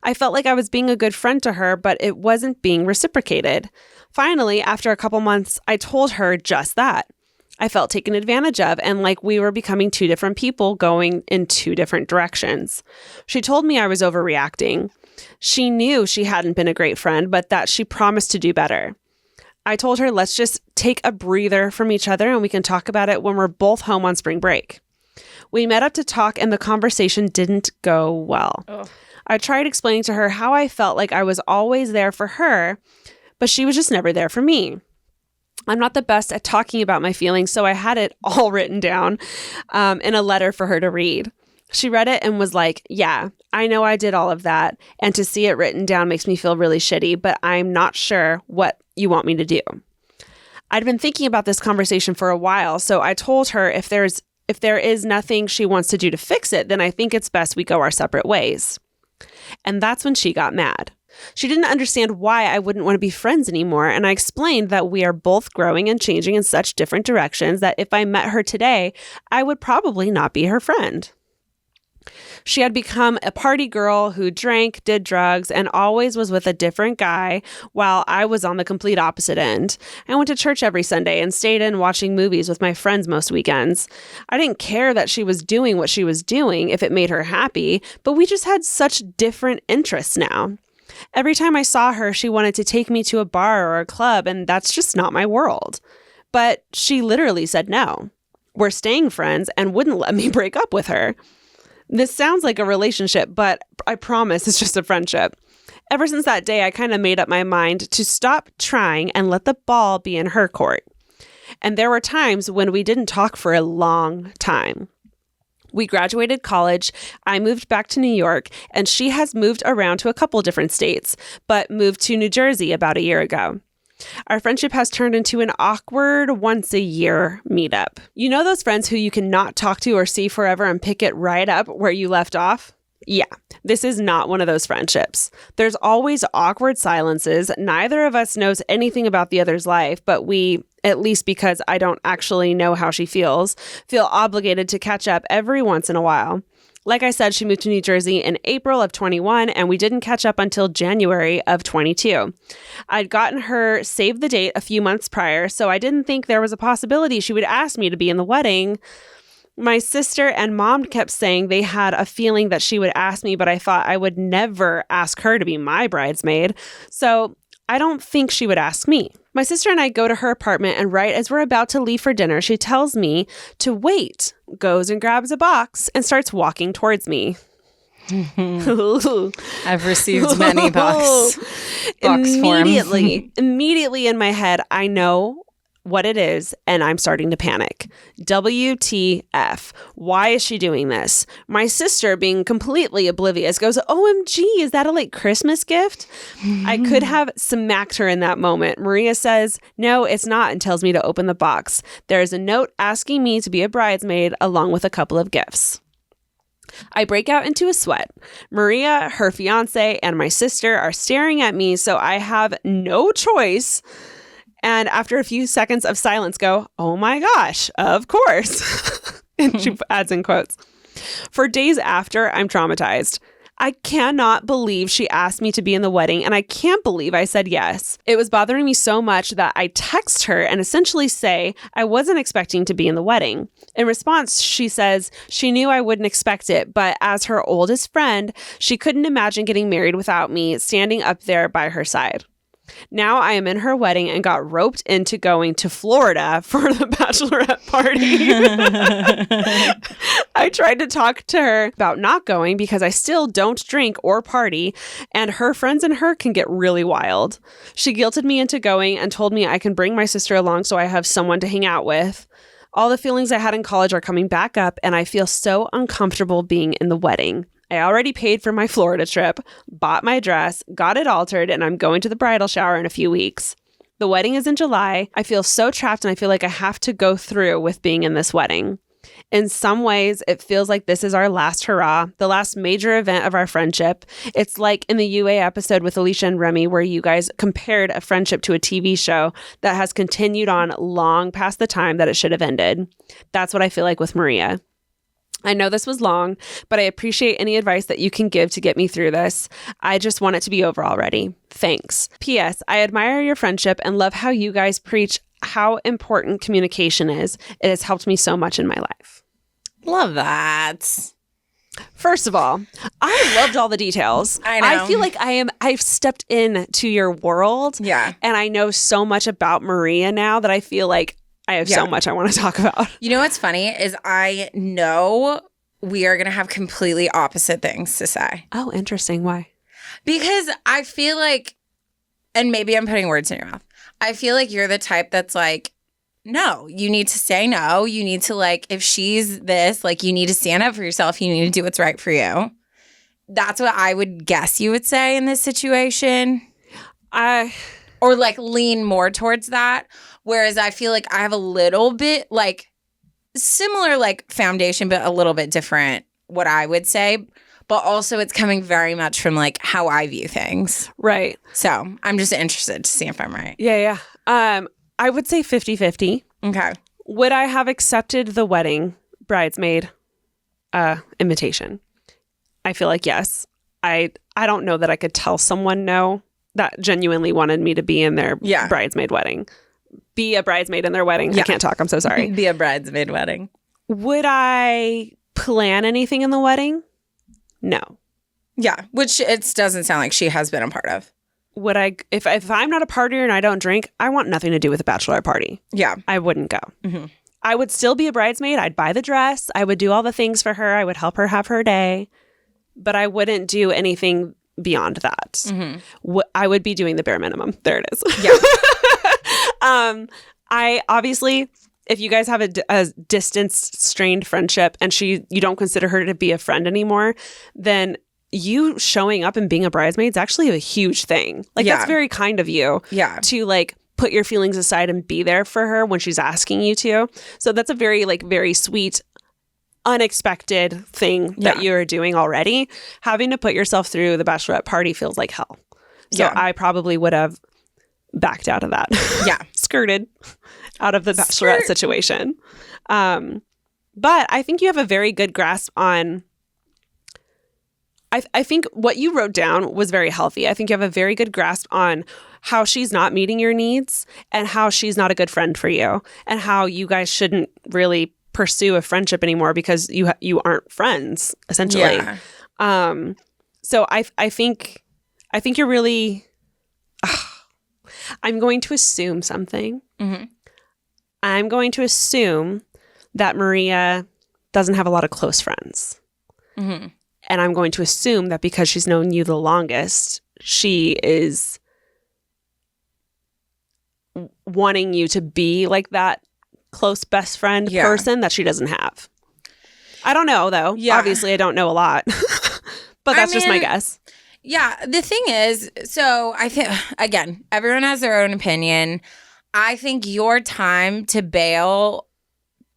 I felt like I was being a good friend to her, but it wasn't being reciprocated. Finally, after a couple months, I told her just that. I felt taken advantage of and like we were becoming two different people going in two different directions. She told me I was overreacting. She knew she hadn't been a great friend, but that she promised to do better. I told her, let's just take a breather from each other and we can talk about it when we're both home on spring break. We met up to talk and the conversation didn't go well. Oh. I tried explaining to her how I felt like I was always there for her, but she was just never there for me. I'm not the best at talking about my feelings, so I had it all written down in a letter for her to read. She read it and was like, yeah, I know I did all of that, and to see it written down makes me feel really shitty, but I'm not sure what you want me to do. I'd been thinking about this conversation for a while, so I told her if there is nothing she wants to do to fix it, then I think it's best we go our separate ways. And that's when she got mad. She didn't understand why I wouldn't want to be friends anymore, and I explained that we are both growing and changing in such different directions that if I met her today, I would probably not be her friend. She had become a party girl who drank, did drugs, and always was with a different guy, while I was on the complete opposite end. I went to church every Sunday and stayed in watching movies with my friends most weekends. I didn't care that she was doing what she was doing if it made her happy, but we just had such different interests now. Every time I saw her, she wanted to take me to a bar or a club, and that's just not my world. But she literally said no. We're staying friends and wouldn't let me break up with her. This sounds like a relationship, but I promise it's just a friendship. Ever since that day, I kind of made up my mind to stop trying and let the ball be in her court. And there were times when we didn't talk for a long time. We graduated college, I moved back to New York, and she has moved around to a couple different states, but moved to New Jersey about a year ago. Our friendship has turned into an awkward once-a-year meetup. You know those friends who you cannot talk to or see forever and pick it right up where you left off? Yeah, this is not one of those friendships. There's always awkward silences. Neither of us knows anything about the other's life, but we, at least because I don't actually know how she feels, feel obligated to catch up every once in a while. Like I said, she moved to New Jersey in April of 21, and we didn't catch up until January of 22. I'd gotten her save the date a few months prior, so I didn't think there was a possibility she would ask me to be in the wedding. My sister and mom kept saying they had a feeling that she would ask me, but I thought I would never ask her to be my bridesmaid, so I don't think she would ask me. My sister and I go to her apartment, and right as we're about to leave for dinner, she tells me to wait, goes and grabs a box, and starts walking towards me. I've received many box forms. Immediately in my head, I know what it is, and I'm starting to panic. WTF. Why is she doing this? My sister, being completely oblivious, goes, OMG, is that a late Christmas gift? I could have smacked her in that moment. Maria says, no, it's not, and tells me to open the box. There is a note asking me to be a bridesmaid along with a couple of gifts. I break out into a sweat. Maria, her fiance, and my sister are staring at me, so I have no choice. And after a few seconds of silence, go, oh my gosh, of course. And she adds in quotes. For days after, I'm traumatized. I cannot believe she asked me to be in the wedding, and I can't believe I said yes. It was bothering me so much that I text her and essentially say I wasn't expecting to be in the wedding. In response, she says she knew I wouldn't expect it, but as her oldest friend, she couldn't imagine getting married without me standing up there by her side. Now I am in her wedding and got roped into going to Florida for the bachelorette party. I tried to talk to her about not going because I still don't drink or party, and her friends and her can get really wild. She guilted me into going and told me I can bring my sister along so I have someone to hang out with. All the feelings I had in college are coming back up, and I feel so uncomfortable being in the wedding. I already paid for my Florida trip, bought my dress, got it altered, and I'm going to the bridal shower in a few weeks. The wedding is in July. I feel so trapped, and I feel like I have to go through with being in this wedding. In some ways, it feels like this is our last hurrah, the last major event of our friendship. It's like in the UA episode with Alicia and Remy, where you guys compared a friendship to a TV show that has continued on long past the time that it should have ended. That's what I feel like with Maria. I know this was long, but I appreciate any advice that you can give to get me through this. I just want it to be over already. Thanks. P.S. I admire your friendship and love how you guys preach how important communication is. It has helped me so much in my life. Love that. First of all, I loved all the details. I know. I feel like I've stepped into your world. Yeah. And I know so much about Maria now that I feel like I have so much I want to talk about. You know what's funny is I know we are going to have completely opposite things to say. Oh, interesting. Why? Because I feel like, and maybe I'm putting words in your mouth, I feel like you're the type that's like, no, you need to say no. You need to, like, if she's this, like, you need to stand up for yourself. You need to do what's right for you. That's what I would guess you would say in this situation. Or, like, lean more towards that. Whereas I feel like I have a little bit, like, similar, like, foundation, but a little bit different, what I would say. But also it's coming very much from, like, how I view things. Right. So I'm just interested to see if I'm right. Yeah. I would say 50-50. Okay. Would I have accepted the wedding bridesmaid invitation? I feel like, yes. I don't know that I could tell someone no that genuinely wanted me to be in their bridesmaid wedding. Be a bridesmaid in their wedding. I can't talk. I'm so sorry. Be a bridesmaid wedding. Would I plan anything in the wedding? No. Yeah, which it doesn't sound like she has been a part of. Would I, if I'm not a partier and I don't drink, I want nothing to do with a bachelorette party. Yeah. I wouldn't go. Mm-hmm. I would still be a bridesmaid. I'd buy the dress. I would do all the things for her. I would help her have her day. But I wouldn't do anything beyond that. Mm-hmm. I would be doing the bare minimum. There it is. Yeah. I obviously, if you guys have a distance strained friendship and you don't consider her to be a friend anymore, then you showing up and being a bridesmaid is actually a huge thing. Like, that's very kind of you to like put your feelings aside and be there for her when she's asking you to. So that's a very like very sweet, unexpected thing that you're doing already. Having to put yourself through the bachelorette party feels like hell. So I probably would have backed out of that. Yeah. Skirted out of the bachelorette situation. But I think you have a very good grasp on... I think what you wrote down was very healthy. I think you have a very good grasp on how she's not meeting your needs and how she's not a good friend for you and how you guys shouldn't really pursue a friendship anymore because you aren't friends, essentially. Yeah. So I think you're really... I'm going to assume something. Mm-hmm. I'm going to assume that Maria doesn't have a lot of close friends. Mm-hmm. And I'm going to assume that because she's known you the longest, she is wanting you to be like that close best friend person that she doesn't have. I don't know, though. Yeah. Obviously, I don't know a lot. But that's just my guess. Yeah. The thing is, so I think, again, everyone has their own opinion. I think your time to bail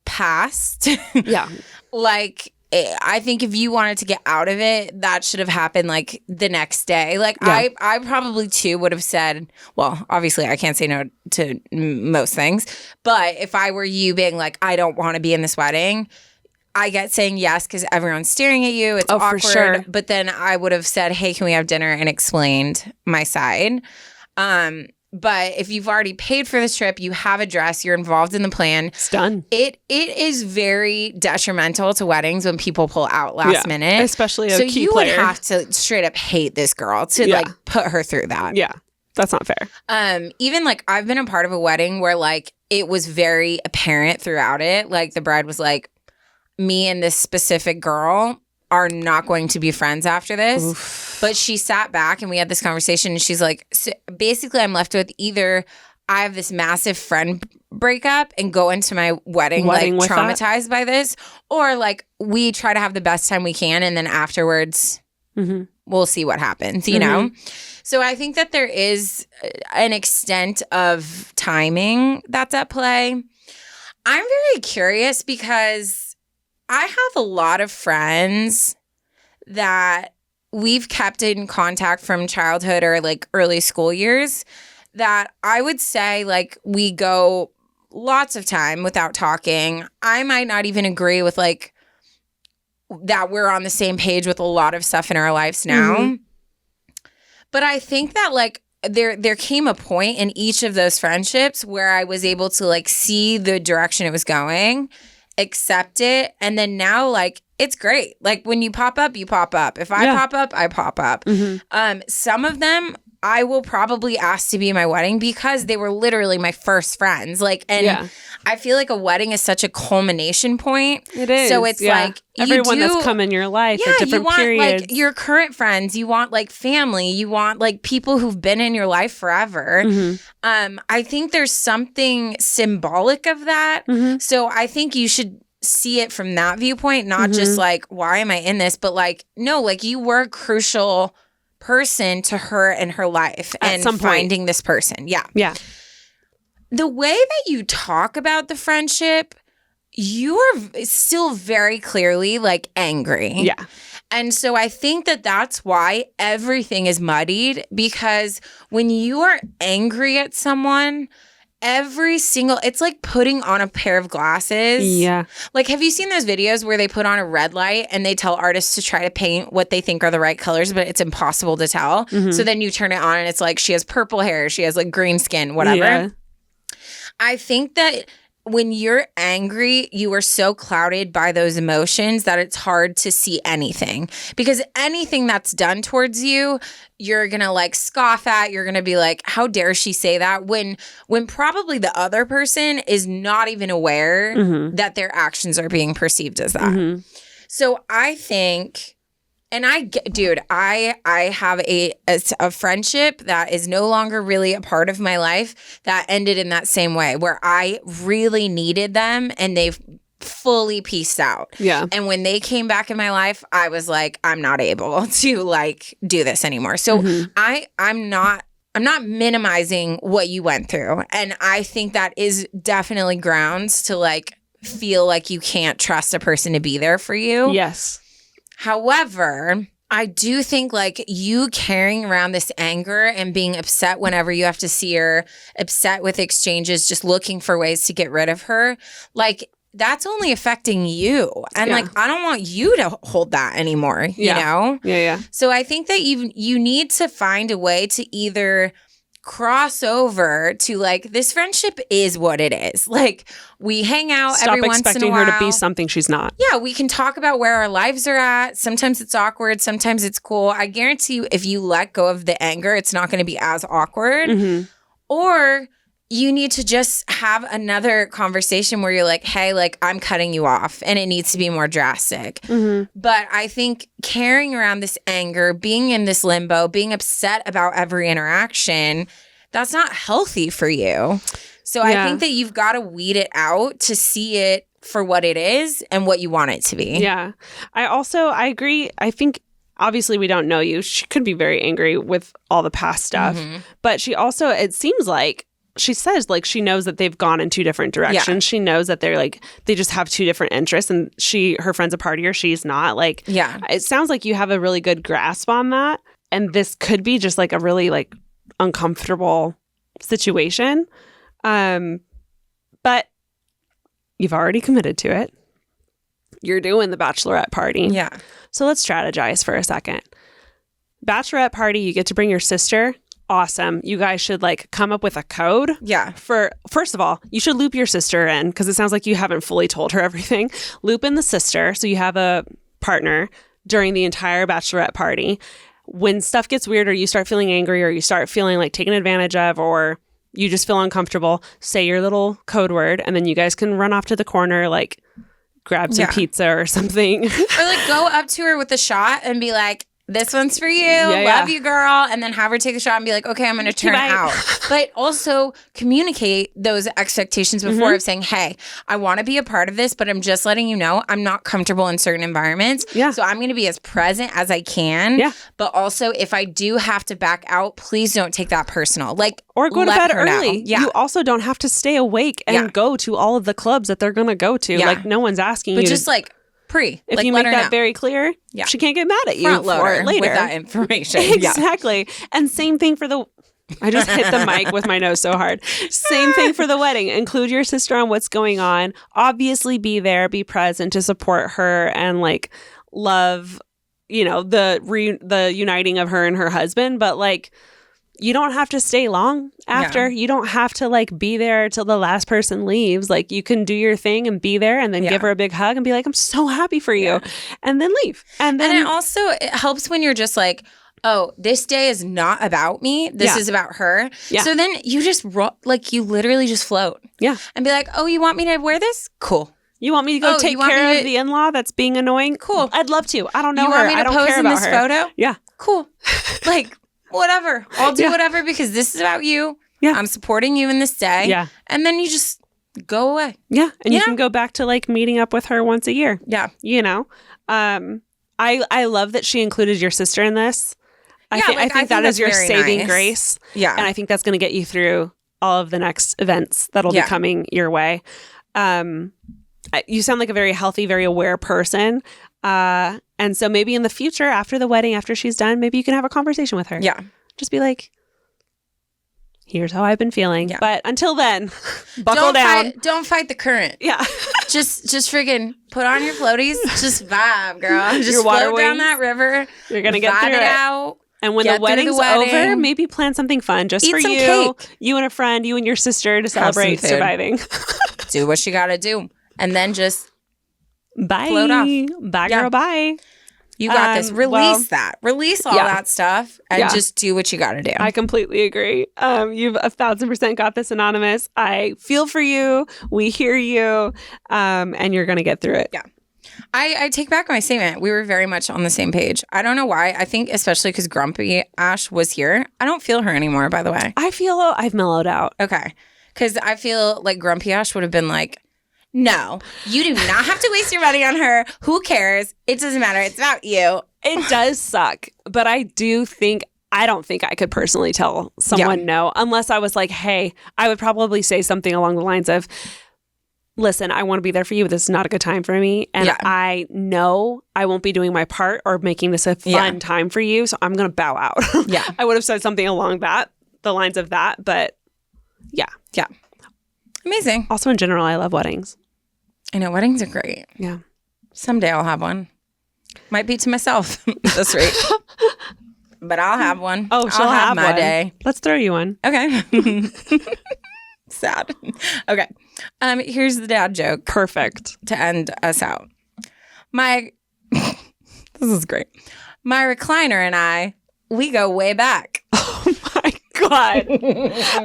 passed. Yeah. Like, I think if you wanted to get out of it, that should have happened like the next day. Like I probably too would have said, well, obviously I can't say no to most things, but if I were you being like, I don't want to be in this wedding, I get saying yes because everyone's staring at you. It's awkward. For sure. But then I would have said, hey, can we have dinner, and explained my side. But if you've already paid for this trip, you have a dress, you're involved in the plan. It's done. It is very detrimental to weddings when people pull out last minute. Especially a key player. So you would have to straight up hate this girl to like put her through that. Yeah, that's not fair. Even like I've been a part of a wedding where like it was very apparent throughout it. Like the bride was like, me and this specific girl are not going to be friends after this. Oof. But she sat back and we had this conversation and she's like, so basically I'm left with either I have this massive friend breakup and go into my wedding like traumatized by this, or like we try to have the best time we can and then afterwards we'll see what happens, you know? So I think that there is an extent of timing that's at play. I'm very curious because I have a lot of friends that we've kept in contact from childhood or like early school years that I would say like we go lots of time without talking. I might not even agree with like that we're on the same page with a lot of stuff in our lives now. Mm-hmm. But I think that like there came a point in each of those friendships where I was able to like see the direction it was going, accept it, and then now like it's great. Like when you pop up, you pop up. If I pop up, I pop up. Mm-hmm. Some of them I will probably ask to be in my wedding because they were literally my first friends. Like, and I feel like a wedding is such a culmination point. It is. So it's like everyone that's come in your life at different you want, periods. Like your current friends, you want like family, you want like people who've been in your life forever. Mm-hmm. I think there's something symbolic of that. Mm-hmm. So I think you should see it from that viewpoint, not just like, why am I in this? But like, no, like you were a crucial person to her and her life and finding this person. Yeah. Yeah. The way that you talk about the friendship, you are still very clearly like angry. Yeah. And so I think that that's why everything is muddied, because when you are angry at someone every single, it's like putting on a pair of glasses. Yeah. Like, have you seen those videos where they put on a red light and they tell artists to try to paint what they think are the right colors, but it's impossible to tell. So then you turn it on and it's like, she has purple hair, she has like green skin, whatever. Yeah. I think that when you're angry, you are so clouded by those emotions that it's hard to see anything, because anything that's done towards you, you're going to like scoff at. You're going to be like, how dare she say that, when probably the other person is not even aware that their actions are being perceived as that. So I think, and I have a friendship that is no longer really a part of my life that ended in that same way, where I really needed them and they've fully pieced out. Yeah. And when they came back in my life, I was like, I'm not able to like do this anymore. So I'm not minimizing what you went through. And I think that is definitely grounds to like feel like you can't trust a person to be there for you. Yes. However, I do think like you carrying around this anger and being upset whenever you have to see her, upset with exchanges, just looking for ways to get rid of her, like that's only affecting you. And like, I don't want you to hold that anymore, you know? Yeah. So I think that you need to find a way to either cross over to like, this friendship is what it is. Like, we hang out every once in a while. Stop expecting her to be something she's not. Yeah, we can talk about where our lives are at. Sometimes it's awkward. Sometimes it's cool. I guarantee you, if you let go of the anger, it's not going to be as awkward. Or you need to just have another conversation where you're like, hey, like, I'm cutting you off and it needs to be more drastic. But I think carrying around this anger, being in this limbo, being upset about every interaction, that's not healthy for you. So I think that you've got to weed it out to see it for what it is and what you want it to be. Yeah. I agree. I think obviously we don't know you. She could be very angry with all the past stuff. But she also, it seems like, she says like she knows that they've gone in two different directions. Yeah. She knows that they're like, they just have two different interests, and her friend's a partier, she's not. Like, yeah, it sounds like you have a really good grasp on that. And this could be just like a really like uncomfortable situation. But you've already committed to it. You're doing the bachelorette party. Yeah. So let's strategize for a second. Bachelorette party, you get to bring your sister. Awesome. You guys should like come up with a code. Yeah. First of all, you should loop your sister in, because it sounds like you haven't fully told her everything. Loop in the sister so you have a partner during the entire bachelorette party. When stuff gets weird, or you start feeling angry, or you start feeling like taken advantage of, or you just feel uncomfortable, say your little code word, and then you guys can run off to the corner, like grab some pizza or something. Or like go up to her with a shot and be like, this one's for you. Love you, girl. And then have her take the shot and be like, okay, I'm going to turn out. But also communicate those expectations before of saying, hey, I want to be a part of this, but I'm just letting you know I'm not comfortable in certain environments. Yeah. So I'm going to be as present as I can. Yeah. But also, if I do have to back out, please don't take that personal. Like, or go to bed early. Yeah. You also don't have to stay awake and go to all of the clubs that they're going to go to. Yeah. Like, no one's asking you. But just like, if you make that very clear, she can't get mad at you for it later with that information. Exactly. And same thing for I just hit the mic with my nose so hard. Same thing for the wedding. Include your sister on what's going on. Obviously be there, be present to support her and like love, you know, the uniting of her and her husband. But like, you don't have to stay long after. You don't have to like be there till the last person leaves. Like, you can do your thing and be there and then give her a big hug and be like, I'm so happy for you. And then leave. And then it helps when you're just like, oh, this day is not about me. This is about her. Yeah. So then you just you literally just float. Yeah. And be like, oh, you want me to wear this? Cool. You want me to go take care of the in-law that's being annoying? Cool. I'd love to. I don't know her. You want me to pose in this photo? Yeah. Cool. Like, whatever. I'll do whatever, because this is about you. Yeah. I'm supporting you in this day. Yeah. And then you just go away. Yeah. And you can go back to like meeting up with her once a year. Yeah. You know? I love that she included your sister in this. I think that is your saving grace. Yeah. And I think that's going to get you through all of the next events that'll be coming your way. You sound like a very healthy, very aware person. And so maybe in the future, after the wedding, after she's done, maybe you can have a conversation with her. Yeah. Just be like, here's how I've been feeling. Yeah. But until then, buckle down. Don't fight the current. Yeah. just freaking put on your floaties. Just vibe, girl. Just your water float down wings. that river. You're going to get vibe through it out. And when the wedding's over, maybe plan something fun just for you, cake. You and a friend, you and your sister to celebrate surviving. Do what you got to do. And then just bye. Float off. Bye, girl, bye. You got this. Release that. Release all that stuff and just do what you got to do. I completely agree. You've 1,000% got this, Anonymous. I feel for you. We hear you. And you're going to get through it. Yeah. I take back my statement. We were very much on the same page. I don't know why. I think especially because Grumpy Ash was here. I don't feel her anymore, by the way. I feel I've mellowed out. Okay. Because I feel like Grumpy Ash would have been like, no, you do not have to waste your money on her. Who cares? It doesn't matter. It's about you. It does suck. But I don't think I could personally tell someone no, unless I was like, hey, I would probably say something along the lines of, listen, I want to be there for you, but this is not a good time for me. And I know I won't be doing my part or making this a fun time for you. So I'm going to bow out. Yeah. I would have said something along the lines of that. But yeah. Yeah. Amazing. Also, in general, I love weddings. I know. Weddings are great. Yeah. Someday I'll have one. Might be to myself this rate. But I'll have one. Oh, she'll have my one. day. Let's throw you one. Okay. Sad. Okay. Here's the dad joke. Perfect. To end us out. This is great. My recliner and I, we go way back. Oh my God.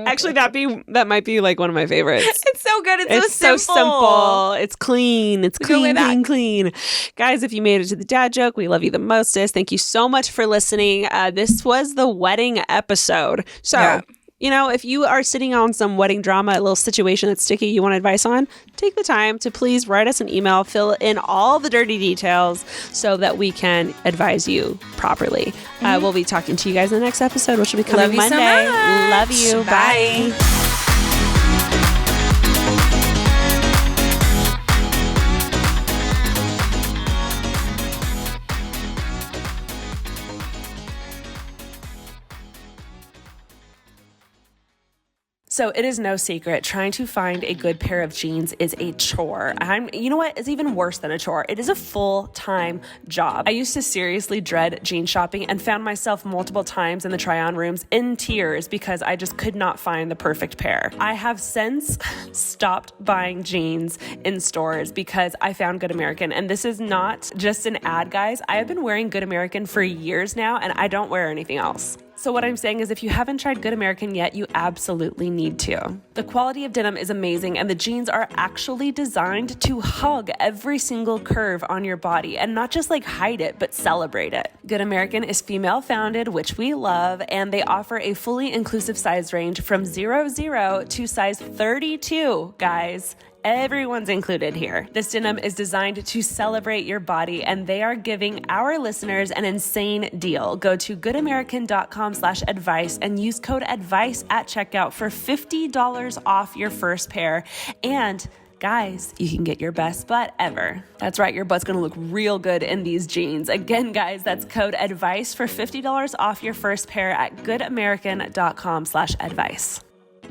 Actually, that might be like one of my favorites. It's so good. It's so simple. It's clean. It's clean. Guys, if you made it to the dad joke, we love you the mostest. Thank you so much for listening. This was the wedding episode. So, if you are sitting on some wedding drama, a little situation that's sticky you want advice on, take the time to please write us an email, fill in all the dirty details so that we can advise you properly. We'll be talking to you guys in the next episode, which will be coming Monday. So much. Love you. Bye. So it is no secret, trying to find a good pair of jeans is a chore. You know what? It's even worse than a chore. It is a full-time job. I used to seriously dread jean shopping and found myself multiple times in the try-on rooms in tears because I just could not find the perfect pair. I have since stopped buying jeans in stores because I found Good American. And this is not just an ad, guys. I have been wearing Good American for years now, and I don't wear anything else. So what I'm saying is if you haven't tried Good American yet, you absolutely need to. The quality of denim is amazing, and the jeans are actually designed to hug every single curve on your body and not just like hide it, but celebrate it. Good American is female founded, which we love, and they offer a fully inclusive size range from 00 to size 32, guys. Everyone's included here. This denim is designed to celebrate your body, and they are giving our listeners an insane deal. Go to goodamerican.com/advice and use code ADVICE at checkout for $50 off your first pair. And guys, you can get your best butt ever. That's right, your butt's gonna look real good in these jeans. Again, guys, that's code ADVICE for $50 off your first pair at goodamerican.com/advice.